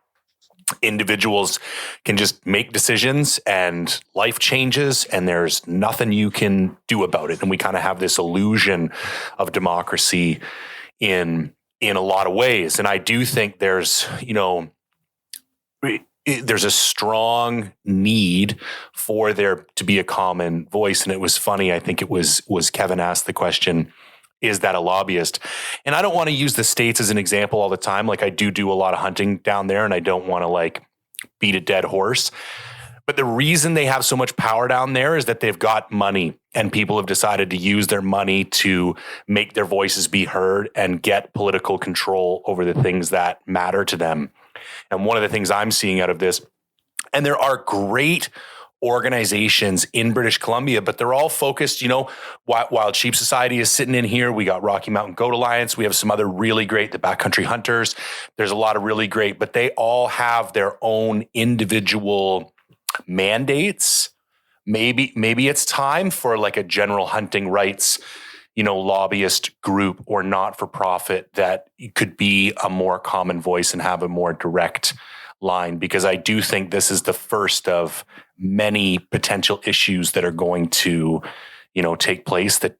individuals can just make decisions and life changes and there's nothing you can do about it. And we kind of have this illusion of democracy in a lot of ways. And I do think there's a strong need for there to be a common voice. And it was funny. I think it was Kevin asked the question, is that a lobbyist? And I don't want to use the States as an example all the time. Like I do a lot of hunting down there and I don't want to beat a dead horse. But the reason they have so much power down there is that they've got money and people have decided to use their money to make their voices be heard and get political control over the things that matter to them. And one of the things I'm seeing out of this, and there are great organizations in British Columbia, but they're all focused, Wild Sheep Society is sitting in here. We got Rocky Mountain Goat Alliance. We have some other really great, the Backcountry Hunters. There's a lot of really great, but they all have their own individual mandates. Maybe it's time for a general hunting rights, lobbyist group or not-for-profit that could be a more common voice and have a more direct line, because I do think this is the first of many potential issues that are going to, take place that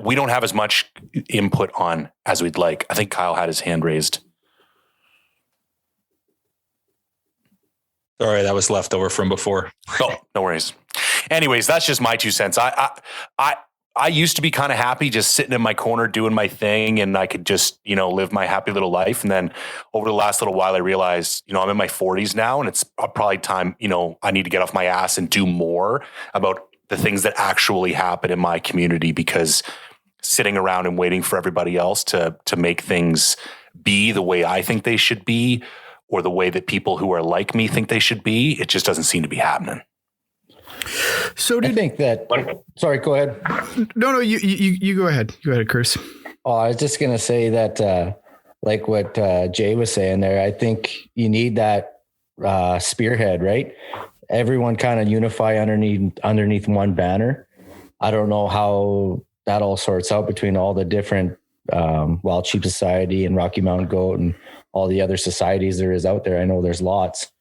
we don't have as much input on as we'd like. I think Kyle had his hand raised. Sorry, that was left over from before. Oh, no worries. Anyways, that's just my 2 cents. I used to be kind of happy just sitting in my corner doing my thing and I could just, live my happy little life. And then over the last little while, I realized, I'm in my 40s now and it's probably time, I need to get off my ass and do more about the things that actually happen in my community, because sitting around and waiting for everybody else to make things be the way I think they should be, or the way that people who are like me think they should be, it just doesn't seem to be happening. So I think that. Sorry, go ahead. No, you go ahead. Go ahead, Chris. Oh, I was just gonna say that, like what Jay was saying there. I think you need that spearhead, right? Everyone kind of unify underneath one banner. I don't know how that all sorts out between all the different Wild Sheep Society and Rocky Mountain Goat and all the other societies there is out there. I know there's lots.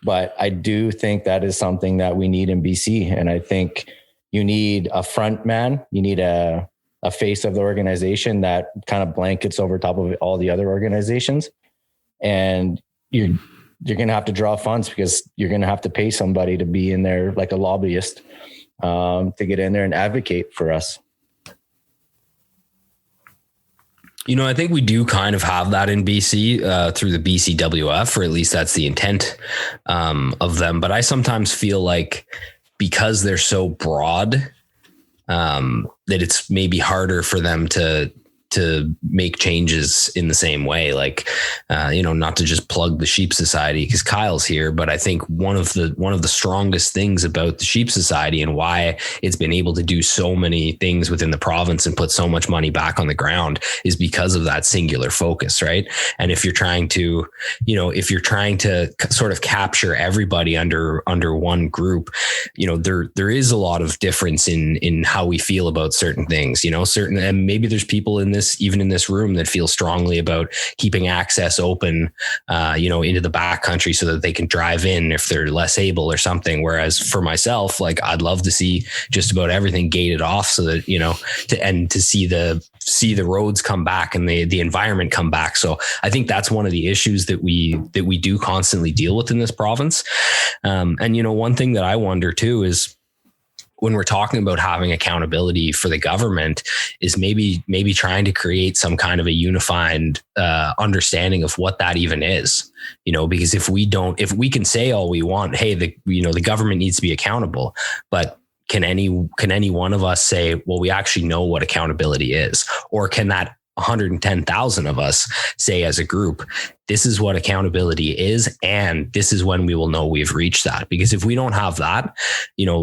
But I do think that is something that we need in BC. And I think you need a front man. You need a face of the organization that kind of blankets over top of all the other organizations. And you're going to have to draw funds because you're going to have to pay somebody to be in there like a lobbyist to get in there and advocate for us. I think we do kind of have that in BC through the BCWF, or at least that's the intent of them. But I sometimes feel like because they're so broad, that it's maybe harder for them to make changes in the same way. Like, not to just plug the Sheep Society because Kyle's here, but I think one of the strongest things about the Sheep Society and why it's been able to do so many things within the province and put so much money back on the ground is because of that singular focus, right? And if you're trying to sort of capture everybody under one group, there is a lot of difference in how we feel about certain things, and maybe there's people even in this room that feel strongly about keeping access open, into the backcountry so that they can drive in if they're less able or something. Whereas for myself, like I'd love to see just about everything gated off so that, to see the roads come back and the environment come back. So I think that's one of the issues that we do constantly deal with in this province. And one thing that I wonder too is when we're talking about having accountability for the government is maybe trying to create some kind of a unified understanding of what that even is, because if we can say all we want, hey, the government needs to be accountable, but can any one of us say, well, we actually know what accountability is? Or can that 110,000 of us say as a group, this is what accountability is, and this is when we will know we've reached that? Because if we don't have that,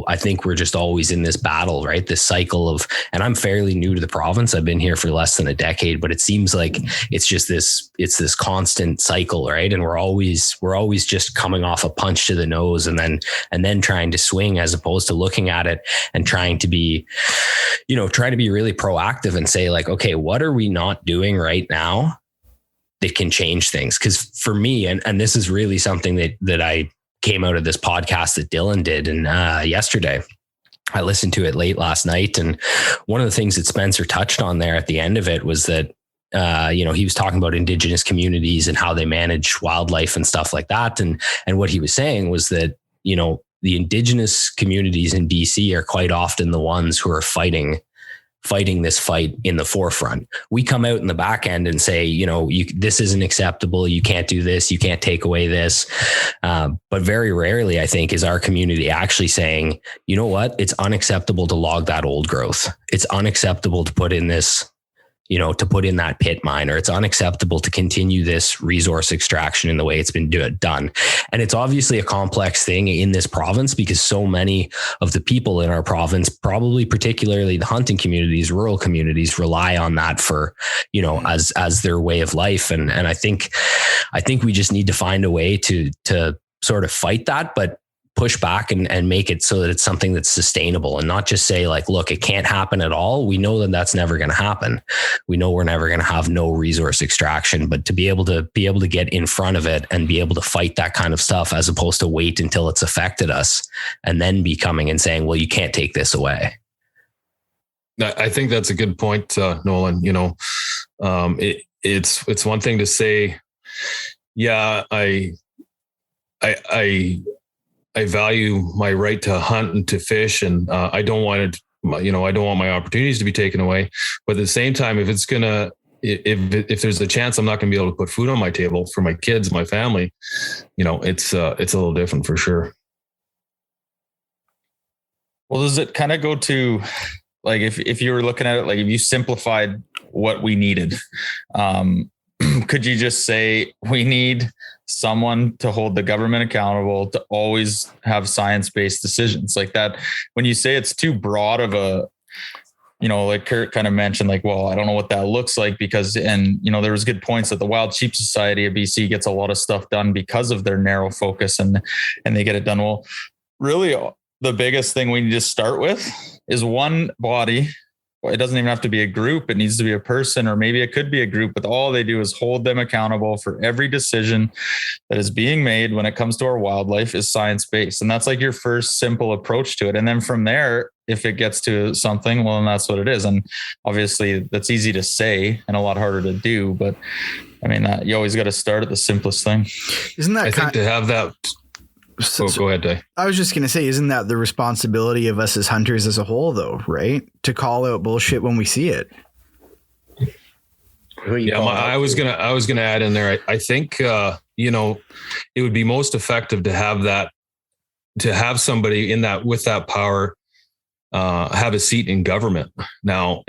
I think we're just always in this battle, right? This cycle of, and I'm fairly new to the province. I've been here for less than a decade, but it seems like it's this constant cycle, right? And we're always just coming off a punch to the nose and then trying to swing, as opposed to looking at it and trying to be really proactive and say like, okay, what are we not doing right now that can change things? Because for me, and this is really something that I came out of this podcast that Dylan did and yesterday, I listened to it late last night. And one of the things that Spencer touched on there at the end of it was that, he was talking about Indigenous communities and how they manage wildlife and stuff like that. And what he was saying was that, the Indigenous communities in BC are quite often the ones who are fighting this fight in the forefront. We come out in the back end and say, this isn't acceptable. You can't do this. You can't take away this. But very rarely, I think, is our community actually saying, you know what? It's unacceptable to log that old growth. It's unacceptable to put in this, to put in that pit mine, or it's unacceptable to continue this resource extraction in the way it's been done. And it's obviously a complex thing in this province because so many of the people in our province, probably particularly the hunting communities, rural communities, rely on that for, as their way of life. And I think we just need to find a way to sort of fight that, but push back and make it so that it's something that's sustainable and not just say like, look, it can't happen at all. We know that that's never going to happen. We know we're never going to have no resource extraction, but to be able to get in front of it and be able to fight that kind of stuff, as opposed to wait until it's affected us and then be coming and saying, well, you can't take this away. I think that's a good point, Nolan. It's one thing to say, yeah, I value my right to hunt and to fish, and I don't want my opportunities to be taken away. But at the same time, if there's a chance I'm not going to be able to put food on my table for my kids, my family, it's a little different for sure. Well, does it kind of go to like, if you were looking at it, like if you simplified what we needed, could you just say we need someone to hold the government accountable, to always have science-based decisions like that? When you say it's too broad of a, like Kurt kind of mentioned, like, well, I don't know what that looks like because, and there was good points that the Wild Sheep Society of BC gets a lot of stuff done because of their narrow focus and they get it done. Well, really the biggest thing we need to start with is one body. It doesn't even have to be a group. It needs to be a person, or maybe it could be a group, but all they do is hold them accountable for every decision that is being made when it comes to our wildlife is science-based. And that's like your first simple approach to it. And then from there, if it gets to something, well, then that's what it is. And obviously that's easy to say and a lot harder to do, but I mean, you always got to start at the simplest thing. Isn't that I think to have that. Go ahead, Dave. I was just going to say, isn't that the responsibility of us as hunters as a whole, though, right? To call out bullshit when we see it. Yeah, I was gonna add in there. I think it would be most effective to have somebody in that with that power have a seat in government. Now,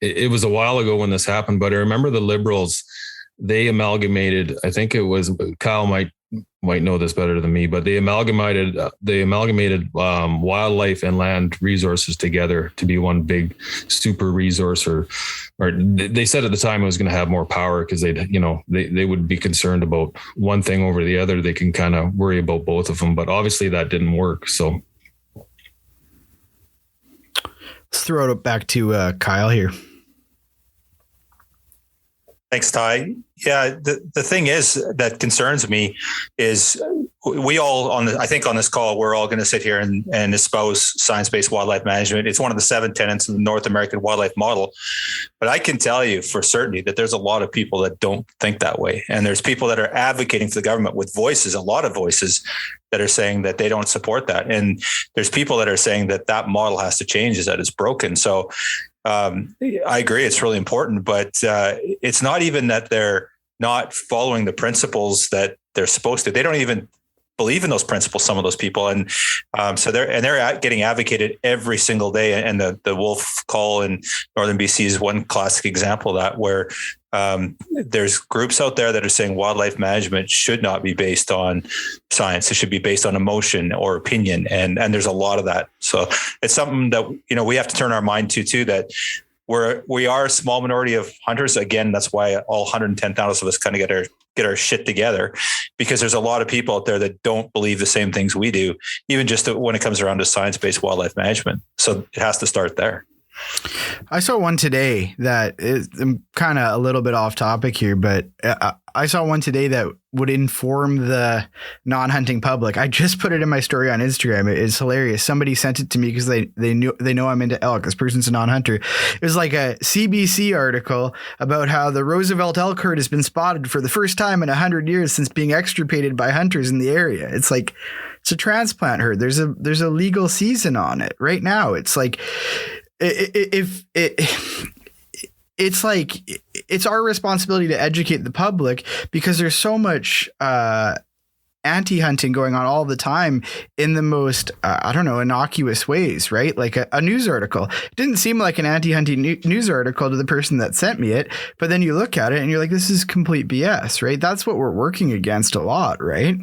it was a while ago when this happened, but I remember the Liberals, they amalgamated, I think it was, Kyle might know this better than me, but they amalgamated wildlife and land resources together to be one big super resource, or they said at the time it was going to have more power because they would be concerned about one thing over the other. They can kind of worry about both of them, but obviously that didn't work. So let's throw it back to Kyle here. Thanks, Ty. Yeah, the thing is that concerns me is we all I think on this call, we're all going to sit here and espouse science-based wildlife management. It's one of the 7 tenets of the North American wildlife model. But I can tell you for certainty that there's a lot of people that don't think that way. And there's people that are advocating for the government with voices, a lot of voices that are saying that they don't support that. And there's people that are saying that model has to change, is that it's broken. So I agree, it's really important, but it's not even that they're not following the principles that they're supposed to. They don't even believe in those principles, some of those people. And so they're getting advocated every single day. And the wolf call in Northern BC is one classic example of that, where there's groups out there that are saying wildlife management should not be based on science. It should be based on emotion or opinion. And there's a lot of that. So it's something that, we have to turn our mind to, that we are a small minority of hunters. Again, that's why all 110,000 of us kind of get our shit together, because there's a lot of people out there that don't believe the same things we do, even just when it comes around to science-based wildlife management. So it has to start there. I saw one today that is kind of a little bit off topic here, but I saw one today that would inform the non-hunting public. I just put it in my story on Instagram. It's hilarious. Somebody sent it to me because they know I'm into elk. This person's a non-hunter. It was like a CBC article about how the Roosevelt elk herd has been spotted for the first time in 100 years since being extirpated by hunters in the area. It's like, it's a transplant herd. There's a legal season on it right now. It's like, it's like, it's our responsibility to educate the public, because there's so much anti-hunting going on all the time in the most, innocuous ways, right? Like a news article. It didn't seem like an anti-hunting news article to the person that sent me it, but then you look at it and you're like, this is complete BS, right? That's what we're working against a lot, right?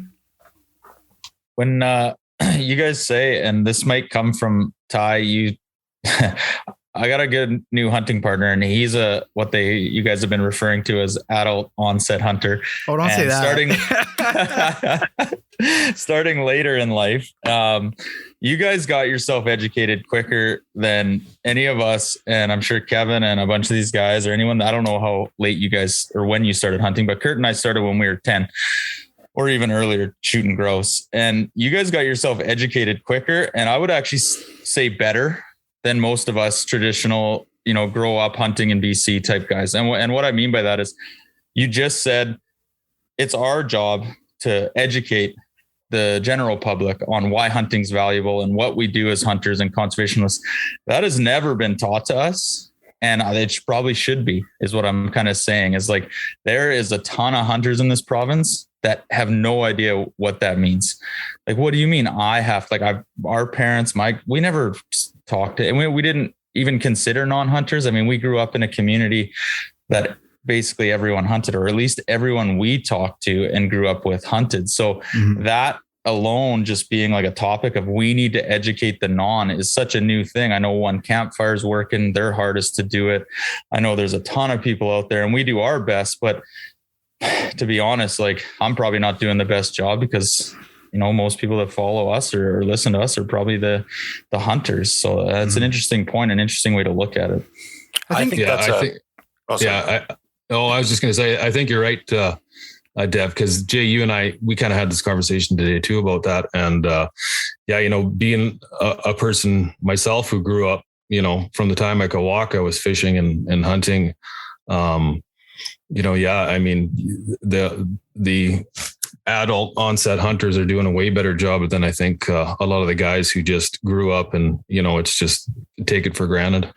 When you guys say, and this might come from Ty, I got a good new hunting partner, and he's what you guys have been referring to as adult onset hunter. Oh, don't say that. Starting later in life, you guys got yourself educated quicker than any of us, and I'm sure Kevin and a bunch of these guys, or anyone. I don't know how late you guys or when you started hunting, but Kurt and I started when we were 10. Or even earlier, shooting grouse. And you guys got yourself educated quicker, and I would actually say better than most of us traditional, grow up hunting in BC type guys. And what I mean by that is, you just said it's our job to educate the general public on why hunting's valuable and what we do as hunters and conservationists. That has never been taught to us. And it probably should be, is what I'm kind of saying, is like, there is a ton of hunters in this province that have no idea what that means. Like, what do you mean? Our parents, we never talked to, and we didn't even consider non-hunters. I mean, we grew up in a community that basically everyone hunted, or at least everyone we talked to and grew up with hunted. So that alone, just being like a topic of, we need to educate the non, is such a new thing. I know One Campfire's working their hardest to do it. I know there's a ton of people out there, and we do our best, but to be honest, like, I'm probably not doing the best job, because most people that follow us or listen to us are probably the hunters. So that's an interesting point, an interesting way to look at it. I was just going to say, I think you're right, Dev, because Jay, you and I, we kind of had this conversation today too about that. And being a person myself who grew up, from the time I could walk, I was fishing and hunting. I mean, the adult onset hunters are doing a way better job than I think a lot of the guys who just grew up and, it's just take it for granted.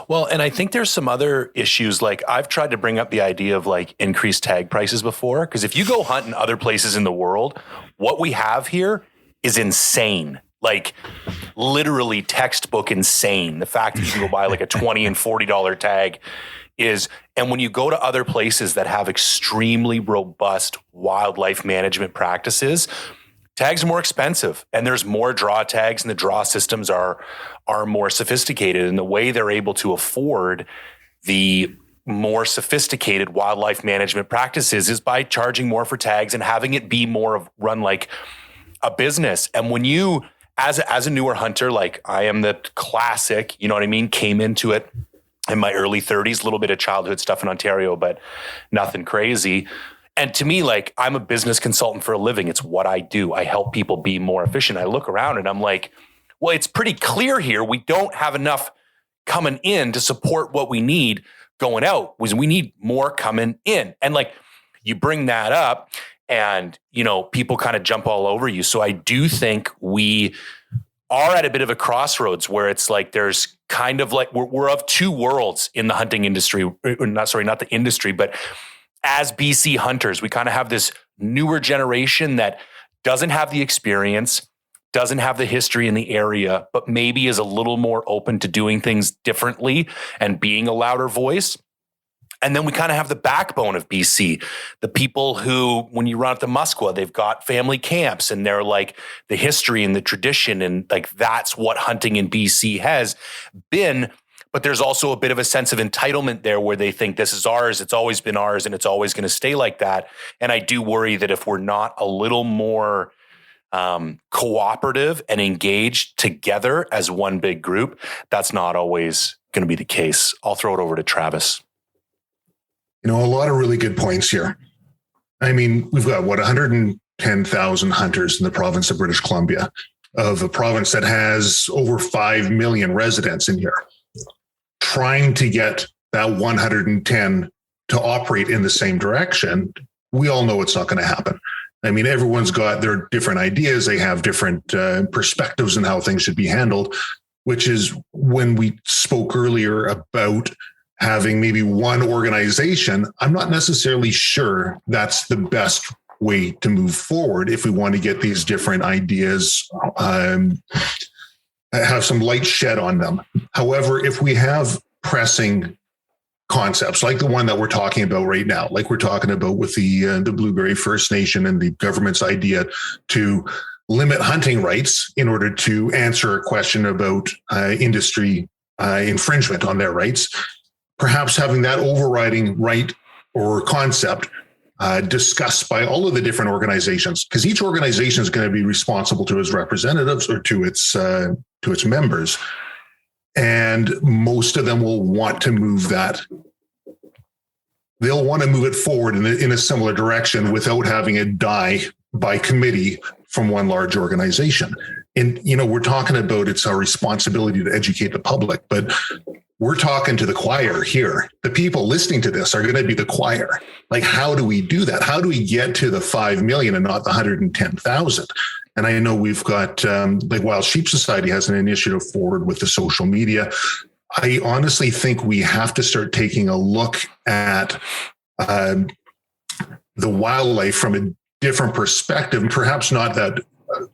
Well, and I think there's some other issues. Like, I've tried to bring up the idea of like increased tag prices before, because if you go hunt in other places in the world, what we have here is insane. Like literally textbook insane. The fact that you can go buy like a $20 and $40 tag is, and when you go to other places that have extremely robust wildlife management practices, tags are more expensive, and there's more draw tags, and the draw systems are more sophisticated. And the way they're able to afford the more sophisticated wildlife management practices is by charging more for tags and having it be more of run like a business. And when you, as a newer hunter, like I am the classic, you know what I mean, came into it in my early 30s, a little bit of childhood stuff in Ontario, but nothing crazy. And to me, like, I'm a business consultant for a living. It's what I do. I help people be more efficient. I look around and I'm like, well, it's pretty clear here. We don't have enough coming in to support what we need going out. We need more coming in. And like, you bring that up and, you know, people kind of jump all over you. So I do think we are at a bit of a crossroads where it's like, there's kind of like, we're of two worlds in the hunting industry, not the industry, but as BC hunters, we kind of have this newer generation that doesn't have the experience, doesn't have the history in the area, but maybe is a little more open to doing things differently and being a louder voice. And then we kind of have the backbone of BC, the people who, when you run up the Muskwa, they've got family camps and they're like the history and the tradition. And like, that's what hunting in BC has been. But there's also a bit of a sense of entitlement there where they think this is ours. It's always been ours and it's always going to stay like that. And I do worry that if we're not a little more cooperative and engaged together as one big group, that's not always going to be the case. I'll throw it over to Travis. You know, a lot of really good points here. I mean, we've got 110,000 hunters in the province of British Columbia, of a province that has over 5 million residents in here. Trying to get that 110 to operate in the same direction, we all know it's not going to happen. I mean, everyone's got their different ideas. They have different perspectives on how things should be handled, which is when we spoke earlier about having maybe one organization. I'm not necessarily sure that's the best way to move forward if we want to get these different ideas, have some light shed on them. However, if we have pressing concepts like the one that we're talking about right now, like we're talking about with the Blueberry First Nation and the government's idea to limit hunting rights in order to answer a question about industry infringement on their rights, perhaps having that overriding right or concept discussed by all of the different organizations, because each organization is going to be responsible to its representatives or to its members. And most of them will want to move that. They'll want to move it forward in a similar direction without having it die by committee from one large organization. And, you know, we're talking about it's our responsibility to educate the public, but we're talking to the choir here. The people listening to this are going to be the choir. Like, how do we do that? How do we get to the 5 million and not the 110,000? And I know we've got, like Wild Sheep Society has an initiative forward with the social media. I honestly think we have to start taking a look at the wildlife from a different perspective, and perhaps not that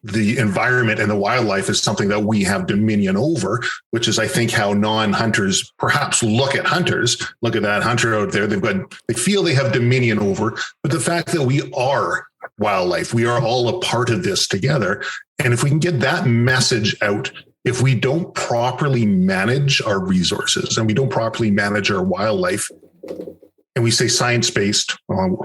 the environment and the wildlife is something that we have dominion over, which is, I think, how non-hunters perhaps look at hunters. Look at that hunter out there. They feel they have dominion over, but the fact that we are wildlife, we are all a part of this together. And if we can get that message out, if we don't properly manage our resources and we don't properly manage our wildlife, and we say science-based,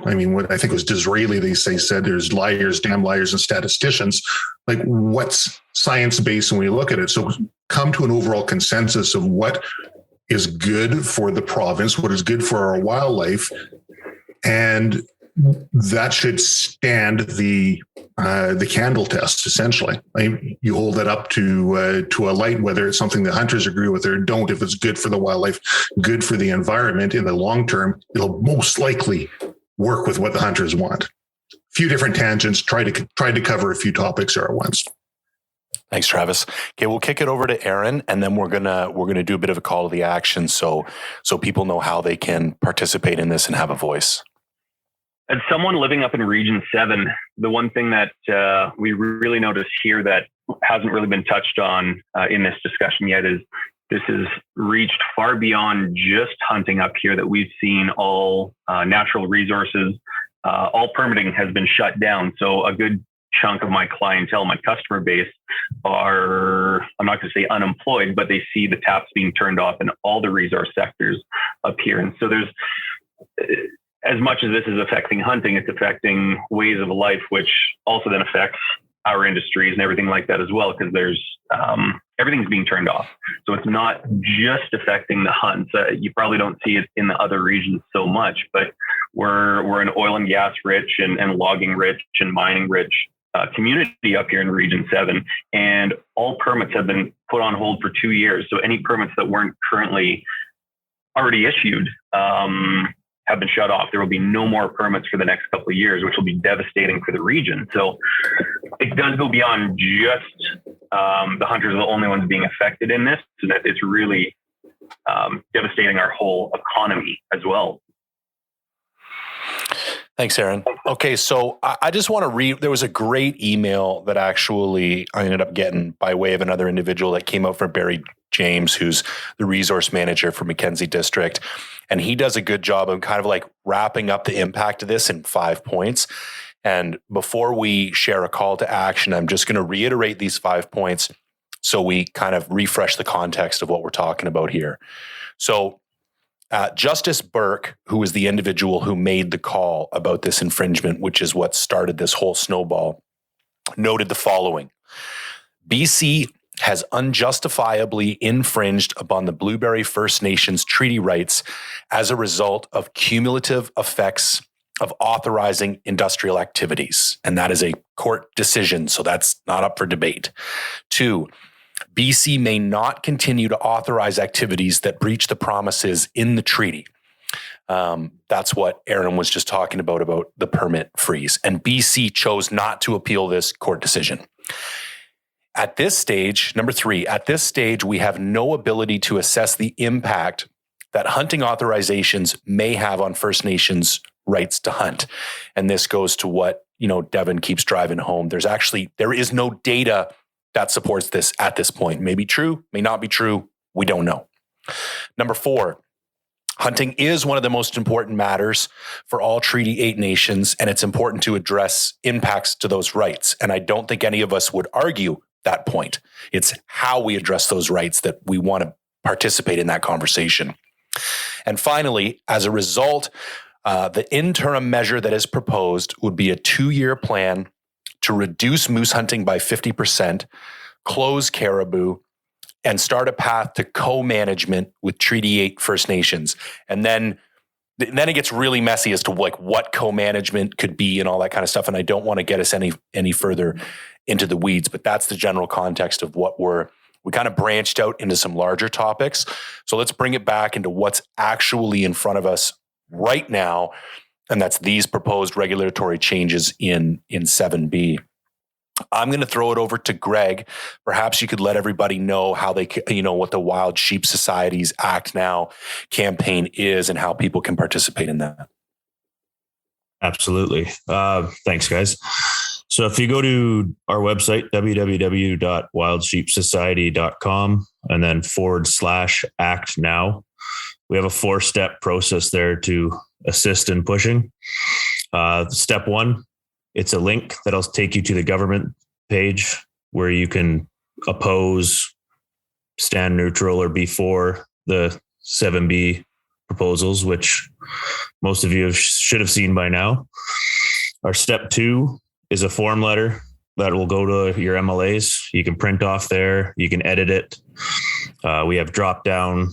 I mean, what I think was Disraeli, they said there's liars, damn liars, and statisticians. Like, what's science-based when we look at it? So come to an overall consensus of what is good for the province, what is good for our wildlife, and that should stand the candle test, essentially. I mean, you hold that up to a light, whether it's something the hunters agree with or don't. If it's good for the wildlife, good for the environment in the long term, it'll most likely work with what the hunters want. A few different tangents, try to cover a few topics at once. Thanks, Travis. Okay, we'll kick it over to Aaron, and then we're gonna do a bit of a call to the action, so people know how they can participate in this and have a voice. As someone living up in Region 7, the one thing that we really notice here that hasn't really been touched on in this discussion yet is this has reached far beyond just hunting up here, that we've seen all natural resources, all permitting has been shut down. So a good chunk of my clientele, my customer base, are, I'm not going to say unemployed, but they see the taps being turned off in all the resource sectors up here. And so there's, as much as this is affecting hunting, it's affecting ways of life, which also then affects our industries and everything like that as well, because there's everything's being turned off. So it's not just affecting the hunts. You probably don't see it in the other regions so much, but we're an oil and gas rich and logging rich and mining rich community up here in Region 7, and all permits have been put on hold for 2 years. So any permits that weren't currently already issued have been shut off. There will be no more permits for the next couple of years, which will be devastating for the region. So it does go beyond just the hunters are the only ones being affected in this, and that it's really devastating our whole economy as well. Thanks, Aaron. Okay, so I just want to read, there was a great email that actually I ended up getting by way of another individual that came out from Barry James, who's the resource manager for Mackenzie District. And he does a good job of kind of like wrapping up the impact of this in 5 points. And before we share a call to action, I'm just going to reiterate these 5 points so we kind of refresh the context of what we're talking about here. So Justice Burke, who is the individual who made the call about this infringement, which is what started this whole snowball, noted the following: BC has unjustifiably infringed upon the Blueberry First Nations treaty rights as a result of cumulative effects of authorizing industrial activities. And that is a court decision, so that's not up for debate. 2, BC may not continue to authorize activities that breach the promises in the treaty. That's what Aaron was just talking about the permit freeze. And BC chose not to appeal this court decision. At this stage, number 3, at this stage, we have no ability to assess the impact that hunting authorizations may have on First Nations rights to hunt. And this goes to what, Devin keeps driving home. There is no data that supports this at this point. May be true, may not be true. We don't know. Number 4, hunting is one of the most important matters for all Treaty 8 nations, and it's important to address impacts to those rights. And I don't think any of us would argue that point. It's how we address those rights that we want to participate in that conversation. And finally, as a result, the interim measure that is proposed would be a 2-year plan to reduce moose hunting by 50%, close caribou, and start a path to co-management with Treaty 8 First Nations. And then it gets really messy as to what co-management could be and all that kind of stuff. And I don't want to get us any further into the weeds, but that's the general context of what we kind of branched out into some larger topics. So let's bring it back into what's actually in front of us right now. And that's these proposed regulatory changes in 7B. I'm going to throw it over to Greg. Perhaps you could let everybody know how they, what the Wild Sheep Society's Act Now campaign is and how people can participate in that. Absolutely. Thanks, guys. So if you go to our website, www.wildsheepsociety.com, and then /Act Now, we have a 4-step process there to assist in pushing. Step 1, it's a link that'll take you to the government page where you can oppose, stand neutral, or be for the 7B proposals, which most of you should have seen by now. Our step 2 is a form letter that will go to your MLAs. You can print off there. You can edit it. We have drop down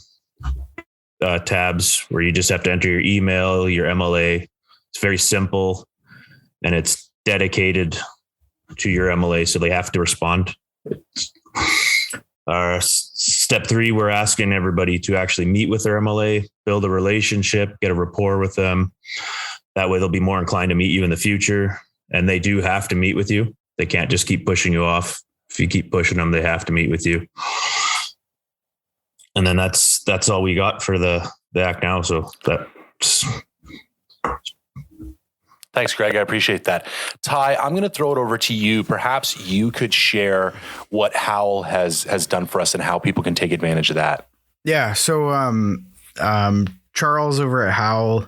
tabs where you just have to enter your email, your MLA. It's very simple and it's dedicated to your MLA, so they have to respond. Step 3, we're asking everybody to actually meet with their MLA, build a relationship, get a rapport with them. That way they'll be more inclined to meet you in the future. And they do have to meet with you. They can't just keep pushing you off. If you keep pushing them, they have to meet with you. And then that's all we got for the Act Now. So Thanks, Greg. I appreciate that. Ty, I'm going to throw it over to you. Perhaps you could share what Howl has done for us and how people can take advantage of that. Yeah. So, Charles over at Howl,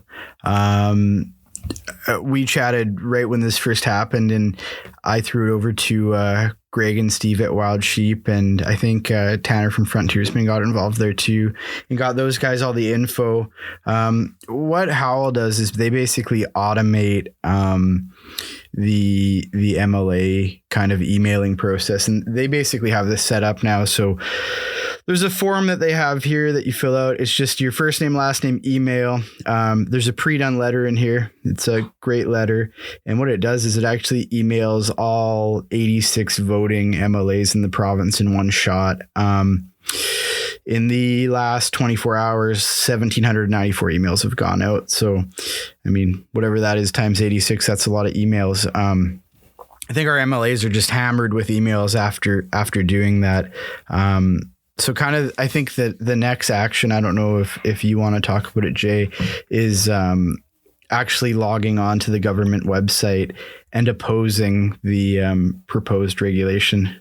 we chatted right when this first happened, and I threw it over to Greg and Steve at Wild Sheep, and I think Tanner from Frontiersman got involved there too, and got those guys all the info. What Howl does is they basically automate the MLA kind of emailing process, and they basically have this set up now. So there's a form that they have here that you fill out. It's just your first name, last name, email. There's a pre-done letter in here. It's a great letter. And what it does is it actually emails all 86 voting MLAs in the province in one shot. In the last 24 hours, 1,794 emails have gone out. So, I mean, whatever that is times 86, that's a lot of emails. I think our MLAs are just hammered with emails after doing that. So kind of, I think that the next action, I don't know if you want to talk about it, Jay, is actually logging on to the government website and opposing the proposed regulation.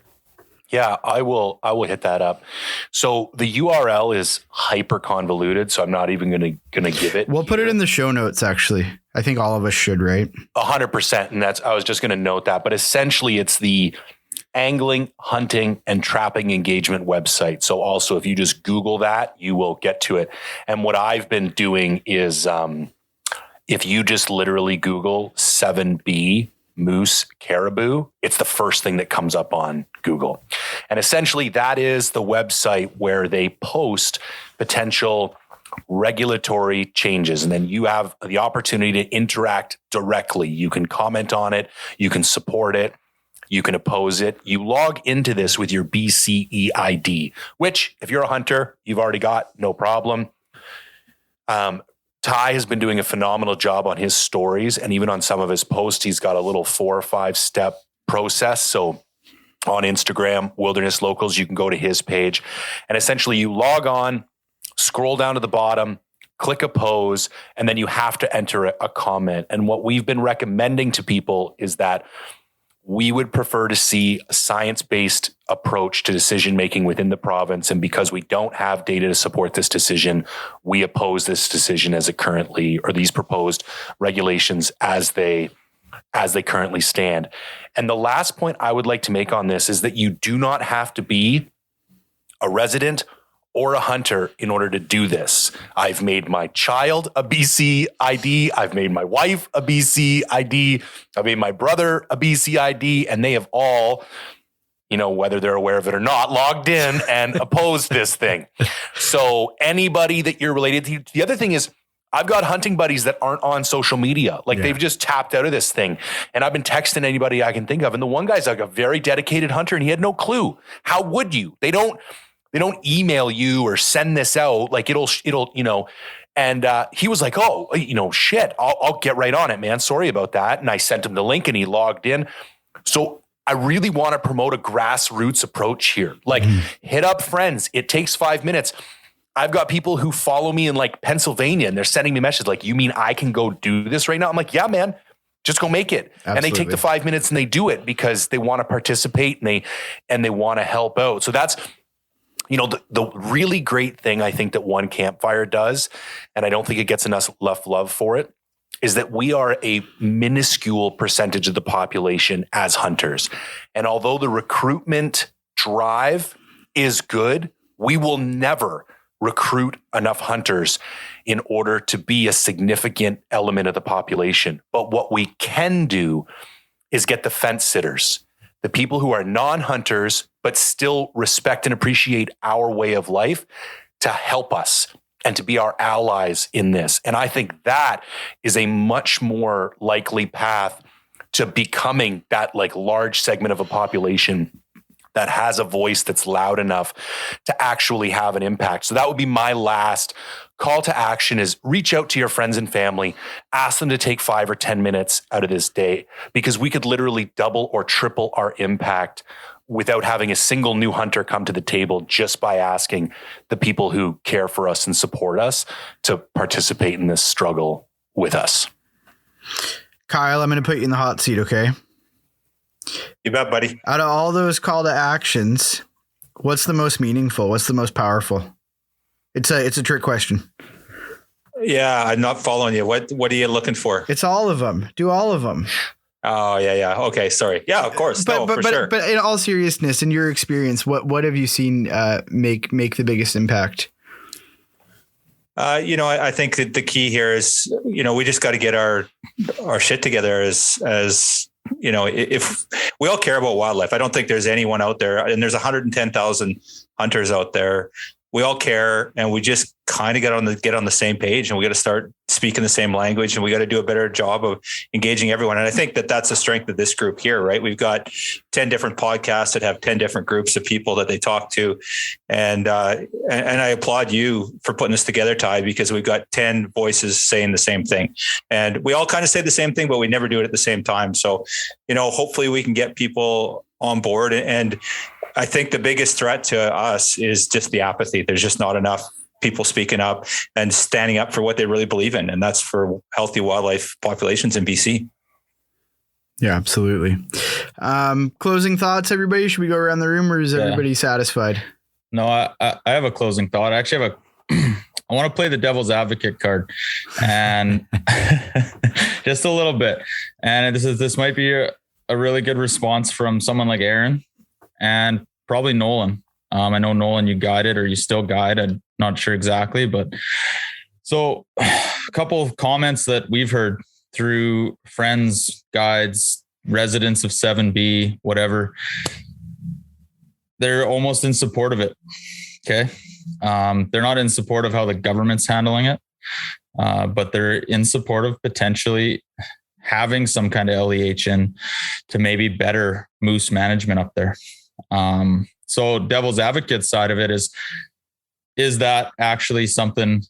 Yeah, I will hit that up. So the URL is hyper convoluted, so I'm not even going to give it. We'll put it in the show notes, actually. I think all of us should, right? 100%. And I was just going to note that. But essentially, it's the angling, hunting, and trapping engagement website. So also, if you just Google that, you will get to it. And what I've been doing is if you just literally Google 7B moose caribou, it's the first thing that comes up on Google. And essentially that is the website where they post potential regulatory changes. And then you have the opportunity to interact directly. You can comment on it. You can support it. You can oppose it. You log into this with your BCE ID, which if you're a hunter, you've already got, no problem. Ty has been doing a phenomenal job on his stories, and even on some of his posts, he's got a little 4 or 5 step process. So on Instagram, Wilderness Locals, you can go to his page, and essentially you log on, scroll down to the bottom, click oppose, and then you have to enter a comment. And what we've been recommending to people is that we would prefer to see a science-based approach to decision-making within the province. And because we don't have data to support this decision, we oppose this decision as it currently, or these proposed regulations as they currently stand. And the last point I would like to make on this is that you do not have to be a resident or a hunter in order to do this. I've made my child a BC ID. I've made my wife a BC ID. I've made my brother a BC ID, and they have all, whether they're aware of it or not, logged in and opposed this thing. So anybody that you're related to, the other thing is I've got hunting buddies that aren't on social media. They've just tapped out of this thing. And I've been texting anybody I can think of. And the one guy's like a very dedicated hunter, and he had no clue. How would you? They don't email you or send this out. And he was like, oh, shit, I'll get right on it, man. Sorry about that. And I sent him the link and he logged in. So I really want to promote a grassroots approach here. Hit up friends. It takes 5 minutes. I've got people who follow me in Pennsylvania, and they're sending me messages like, you mean I can go do this right now? I'm like, yeah, man, just go make it. Absolutely. And they take the 5 minutes and they do it because they want to participate and they want to help out. So that's, the really great thing I think that One Campfire does, and I don't think it gets enough love for it, is that we are a minuscule percentage of the population as hunters. And although the recruitment drive is good, we will never recruit enough hunters in order to be a significant element of the population. But what we can do is get the fence sitters, the people who are non-hunters, but still respect and appreciate our way of life, to help us and to be our allies in this. And I think that is a much more likely path to becoming that large segment of a population that has a voice that's loud enough to actually have an impact. So that would be my last call to action, is reach out to your friends and family, ask them to take 5 or 10 minutes out of this day, because we could literally double or triple our impact without having a single new hunter come to the table, just by asking the people who care for us and support us to participate in this struggle with us. Kyle, I'm going to put you in the hot seat, okay? You bet, buddy. Out of all those call to actions, what's the most meaningful? What's the most powerful? It's a trick question. Yeah, I'm not following you. What are you looking for? It's all of them. Do all of them. Oh, yeah. Okay, sorry. Yeah, of course. For sure. But in all seriousness, in your experience, what have you seen make the biggest impact? I think that the key here is, we just got to get our shit together as if we all care about wildlife. I don't think there's anyone out there, and there's 110,000 hunters out there. We all care, and we just kind of get on the same page, and we got to start speaking the same language, and we got to do a better job of engaging everyone. And I think that that's the strength of this group here, right? We've got 10 different podcasts that have 10 different groups of people that they talk to. And I applaud you for putting this together, Ty, because we've got 10 voices saying the same thing, and we all kind of say the same thing, but we never do it at the same time. So, hopefully we can get people on board. And I think the biggest threat to us is just the apathy. There's just not enough people speaking up and standing up for what they really believe in. And that's for healthy wildlife populations in BC. Yeah, absolutely. Closing thoughts, everybody? Should we go around the room, or is everybody satisfied? No, I have a closing thought. I actually have I want to play the devil's advocate card, and just a little bit. And this might be a really good response from someone like Aaron and probably Nolan. I know, Nolan, you guided, or you still guide. I'm not sure exactly, but so a couple of comments that we've heard through friends, guides, residents of 7B, whatever. They're almost in support of it. Okay. They're not in support of how the government's handling it, but they're in support of potentially having some kind of LEH in to maybe better moose management up there. So devil's advocate side of it is that actually something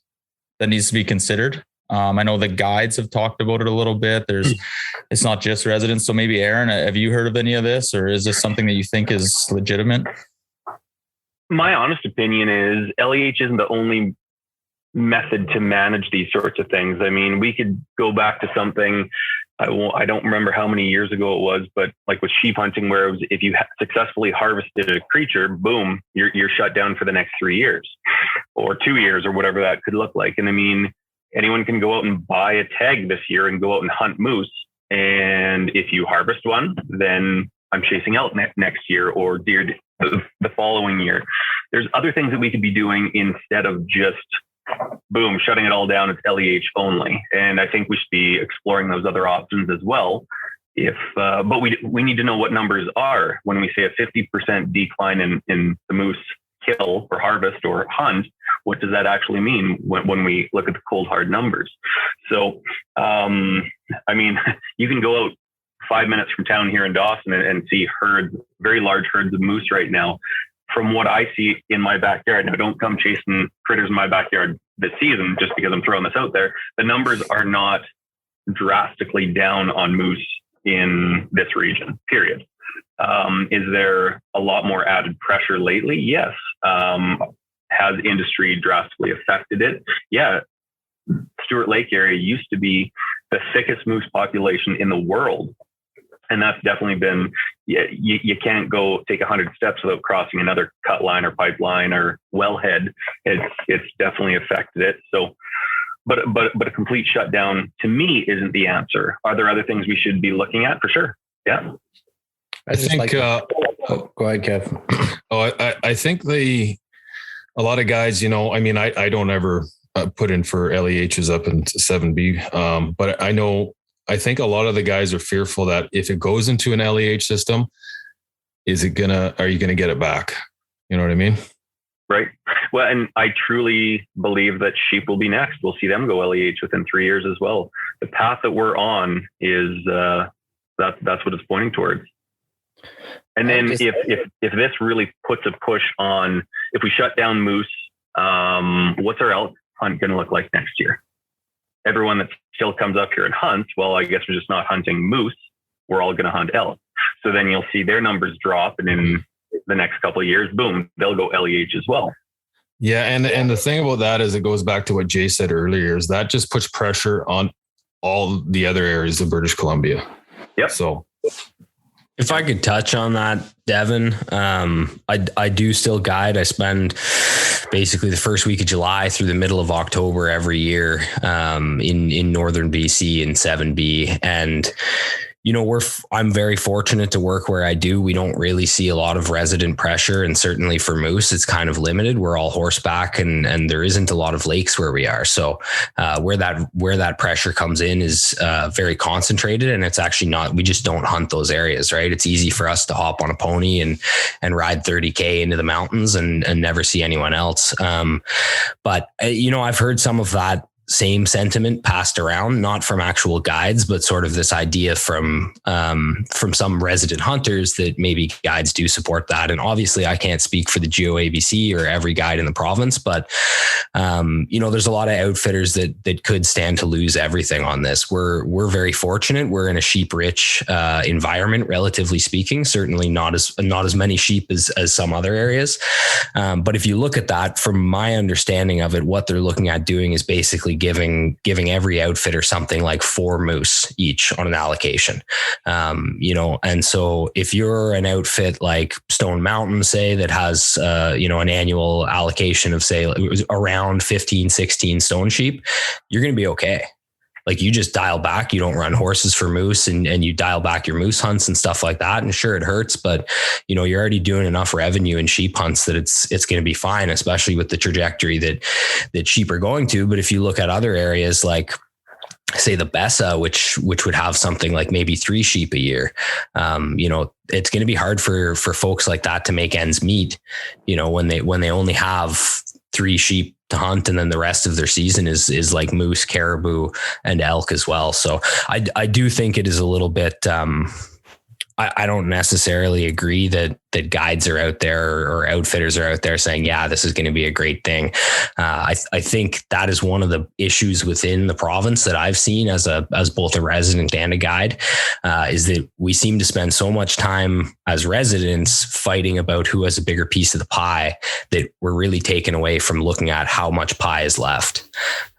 that needs to be considered? I know the guides have talked about it a little bit. It's not just residents. So maybe Aaron, have you heard of any of this, or is this something that you think is legitimate? My honest opinion is LEH isn't the only method to manage these sorts of things. I mean, we could go back to something, I don't remember how many years ago it was, but like with sheep hunting, where it was, if you successfully harvested a creature, boom, you're shut down for the next 3 years or 2 years or whatever that could look like. And I mean, anyone can go out and buy a tag this year and go out and hunt moose. And if you harvest one, then I'm chasing elk next year or deer the following year. There's other things that we could be doing instead of just boom, shutting it all down. It's LEH only. And I think we should be exploring those other options as well. But we need to know what numbers are. When we say a 50% decline in the moose kill or harvest or hunt, what does that actually mean when we look at the cold hard numbers? So, I mean, you can go out 5 minutes from town here in Dawson and see very large herds of moose right now. From what I see in my backyard, now don't come chasing critters in my backyard this season just because I'm throwing this out there. The numbers are not drastically down on moose in this region, period. Is there a lot more added pressure lately? Yes. Has industry drastically affected it? Yeah. Stewart Lake area used to be the thickest moose population in the world. And that's definitely been, you can't go take 100 steps without crossing another cut line or pipeline or wellhead. It's definitely affected it. So, but a complete shutdown to me isn't the answer. Are there other things we should be looking at? For sure. Yeah. I think, go ahead, Kev. I think a lot of guys, I mean, I don't ever put in for LEHs up in 7B. But I think a lot of the guys are fearful that if it goes into an LEH system, are you going to get it back? You know what I mean? Right. Well, and I truly believe that sheep will be next. We'll see them go LEH within 3 years as well. The path that we're on is that's what it's pointing towards. And then if this really puts a push on, if we shut down moose, what's our elk hunt going to look like next year? Everyone that still comes up here and hunts, well, I guess we're just not hunting moose. We're all going to hunt elk. So then you'll see their numbers drop, and in the next couple of years, boom, they'll go LEH as well. Yeah, and the thing about that is it goes back to what Jay said earlier, is that just puts pressure on all the other areas of British Columbia. Yep. So if I could touch on that, Devin, I do still guide. I spend basically the first week of July through the middle of October every year in northern BC in 7B. And you know, I'm very fortunate to work where I do. We don't really see a lot of resident pressure, and certainly for moose, it's kind of limited. We're all horseback, and there isn't a lot of lakes where we are. So where that pressure comes in is very concentrated, and it's actually not. We just don't hunt those areas, right? It's easy for us to hop on a pony and ride 30K into the mountains and never see anyone else. But you know, I've heard some of that same sentiment passed around, not from actual guides, but sort of this idea from some resident hunters that maybe guides do support that. And obviously I can't speak for the GOABC or every guide in the province, but you know, there's a lot of outfitters that could stand to lose everything on this. We're very fortunate. We're in a sheep rich environment, relatively speaking, certainly not as many sheep as some other areas. But if you look at that, from my understanding of it, what they're looking at doing is basically giving every outfitter something like 4 moose each on an allocation. You know, and so if you're an outfit like Stone Mountain, say, that has you know, an annual allocation of say around 15, 16 stone sheep, you're going to be okay. Like, you just dial back, you don't run horses for moose, and you dial back your moose hunts and stuff like that. And sure, it hurts, but you know, you're already doing enough revenue in sheep hunts that it's going to be fine, especially with the trajectory that sheep are going to. But if you look at other areas like, say, the Bessa, which would have something like maybe 3 sheep a year, you know, it's going to be hard for folks like that to make ends meet, you know, when they only have 3 sheep to hunt, and then the rest of their season is like moose, caribou, and elk as well. So I do think it is a little bit, I don't necessarily agree that guides are out there or outfitters are out there saying, yeah, this is going to be a great thing. I think that is one of the issues within the province that I've seen as both a resident and a guide, is that we seem to spend so much time as residents fighting about who has a bigger piece of the pie that we're really taken away from looking at how much pie is left.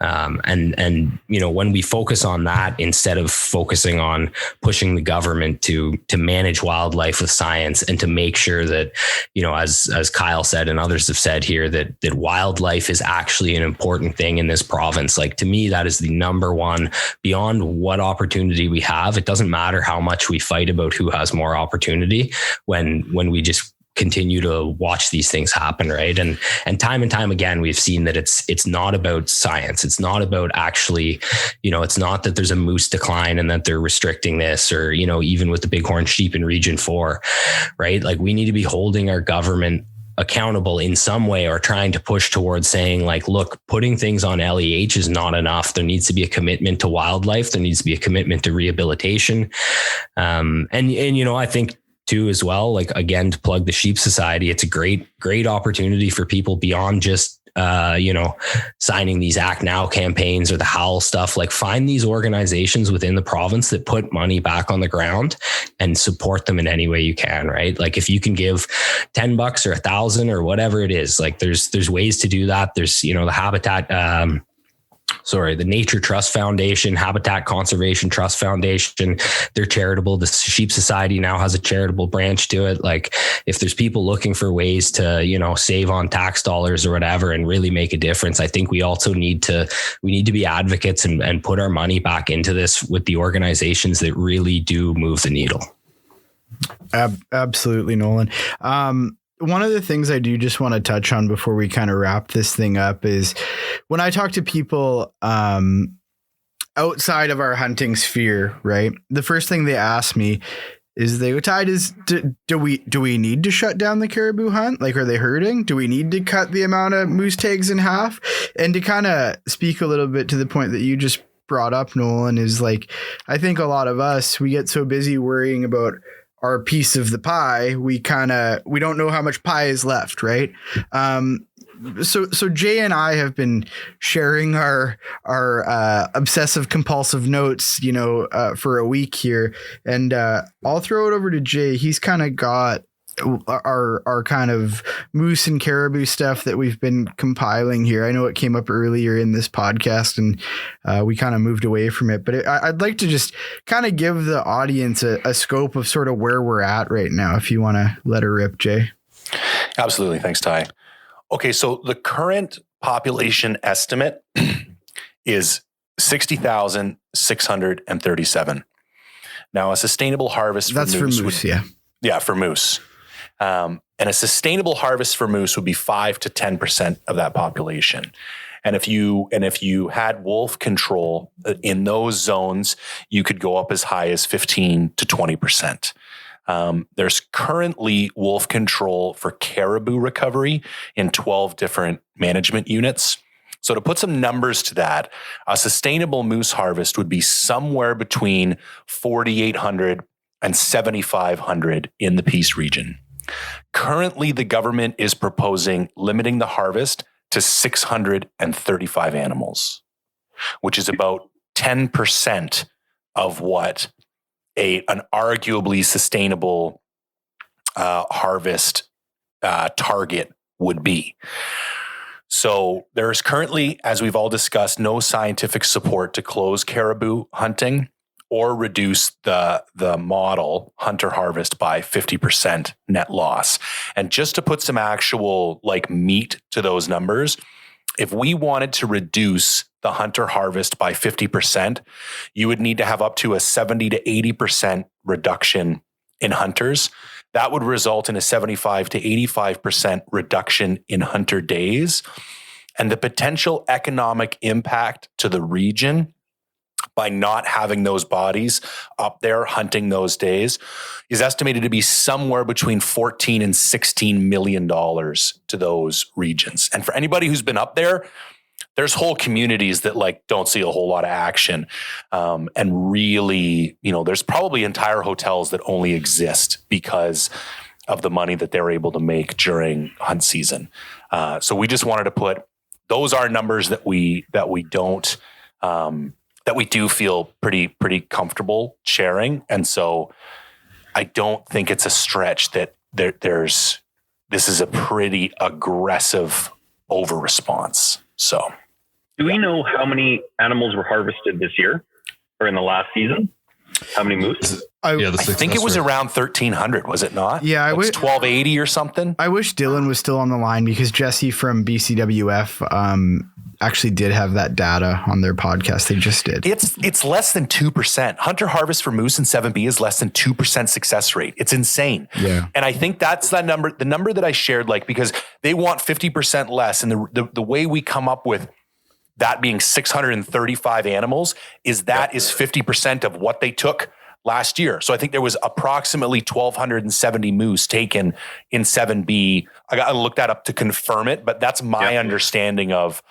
And you know, when we focus on that instead of focusing on pushing the government to manage wildlife with science and to make sure that, you know, as Kyle said and others have said here, that wildlife is actually an important thing in this province. Like, to me, that is the number one, beyond what opportunity we have. It doesn't matter how much we fight about who has more opportunity when we just continue to watch these things happen, right? And time again, we've seen that it's not about science. It's not about actually, you know, it's not that there's a moose decline and that they're restricting this, or, you know, even with the bighorn sheep in Region 4, right? Like, we need to be holding our government accountable in some way, or trying to push towards saying, like, look, putting things on LEH is not enough. There needs to be a commitment to wildlife. There needs to be a commitment to rehabilitation. And you know, I think too, as well, like, again, to plug the Sheep Society, it's a great opportunity for people beyond just, you know, signing these Act Now campaigns or the Howl stuff. Like, find these organizations within the province that put money back on the ground and support them in any way you can, right? Like, if you can give $10 or $1,000 or whatever it is, like, there's ways to do that. There's, you know, the Nature Trust Foundation, Habitat Conservation Trust Foundation, they're charitable. The Sheep Society now has a charitable branch to it. Like, if there's people looking for ways to, you know, save on tax dollars or whatever and really make a difference, I think we also need to be advocates and put our money back into this with the organizations that really do move the needle. Absolutely, Nolan. One of the things I do just want to touch on before we kind of wrap this thing up is when I talk to people outside of our hunting sphere, right? The first thing they ask me is, do we need to shut down the caribou hunt? Like, are they hurting? Do we need to cut the amount of moose tags in half? And to kind of speak a little bit to the point that you just brought up, Nolan, is like, I think a lot of us, we get so busy worrying about our piece of the pie, we don't know how much pie is left, right? So Jay and I have been sharing our obsessive compulsive notes, you know, for a week here, and I'll throw it over to Jay. He's kind of got our kind of moose and caribou stuff that we've been compiling here. I know it came up earlier in this podcast and we kind of moved away from it, but I'd like to just kind of give the audience a scope of sort of where we're at right now. If you want to let her rip, Jay. Absolutely. Thanks, Ty. Okay. So the current population estimate is 60,637. Now, a sustainable harvest for moose, yeah, for moose. And a sustainable harvest for moose would be 5 to 10% of that population. And if you had wolf control in those zones, you could go up as high as 15 to 20%. There's currently wolf control for caribou recovery in 12 different management units. So to put some numbers to that, a sustainable moose harvest would be somewhere between 4,800 and 7,500 in the Peace region. Currently, the government is proposing limiting the harvest to 635 animals, which is about 10% of what an arguably sustainable harvest target would be. So there's currently, as we've all discussed, no scientific support to close caribou hunting or reduce the model hunter harvest by 50% net loss. And just to put some actual meat to those numbers, if we wanted to reduce the hunter harvest by 50%, you would need to have up to a 70 to 80% reduction in hunters. That would result in a 75 to 85% reduction in hunter days. And the potential economic impact to the region by not having those bodies up there hunting those days is estimated to be somewhere between $14 and $16 million to those regions. And for anybody who's been up there, there's whole communities that don't see a whole lot of action. And really, there's probably entire hotels that only exist because of the money that they're able to make during hunt season. So we just wanted to put, those are numbers that we don't, that we do feel pretty comfortable sharing. And so I don't think it's a stretch that this is a pretty aggressive over response. So do we know how many animals were harvested this year or in the last season? How many moose? I think it was around 1,300, was it not? Yeah, it was 1,280 or something. I wish Dylan was still on the line because Jesse from BCWF actually did have that data on their podcast. They just did. It's less than 2%. Hunter harvest for moose and 7B is less than 2% success rate. It's insane. Yeah. And I think that's that number, the number that I shared, because they want 50% less. And the way we come up with that being 635 animals is 50% of what they took last year. So I think there was approximately 1,270 moose taken in 7B. I got to look that up to confirm it, but that's my understanding of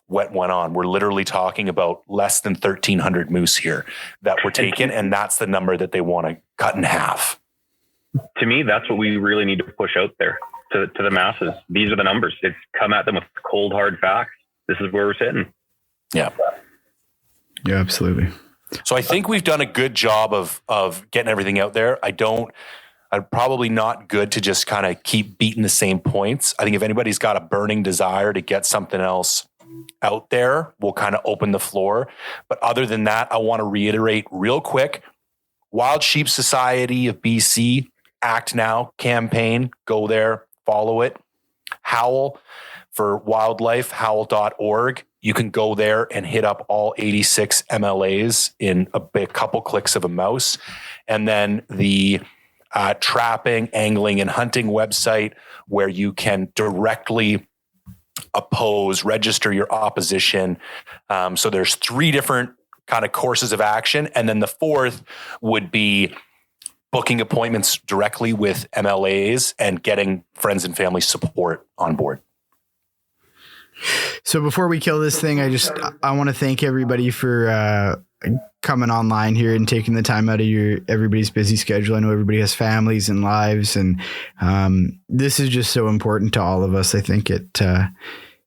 what went on. We're literally talking about less than 1,300 moose here that were taken, and that's the number that they want to cut in half. To me, that's what we really need to push out there to the masses. These are the numbers. It's come at them with cold, hard facts. This is where we're sitting. Yeah. Yeah, absolutely. So I think we've done a good job of getting everything out there. I'm probably not good to just kind of keep beating the same points. I think if anybody's got a burning desire to get something else out there, we'll kind of open the floor. But other than that, I want to reiterate real quick, Wild Sheep Society of BC, Act Now campaign, go there, follow it. Howl for wildlife, howl.org. You can go there and hit up all 86 MLAs in a couple clicks of a mouse. And then the trapping, angling, and hunting website where you can directly register your opposition. So there's 3 different kind of courses of action. And then the 4th would be booking appointments directly with MLAs and getting friends and family support on board. So before we kill this thing, I want to thank everybody for coming online here and taking the time out of everybody's busy schedule. I know everybody has families and lives, and this is just so important to all of us. I think it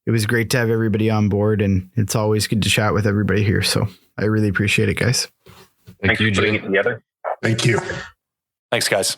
was great to have everybody on board, and it's always good to chat with everybody here. So I really appreciate it, guys. Thanks for putting it together. Thank you. Thanks, guys.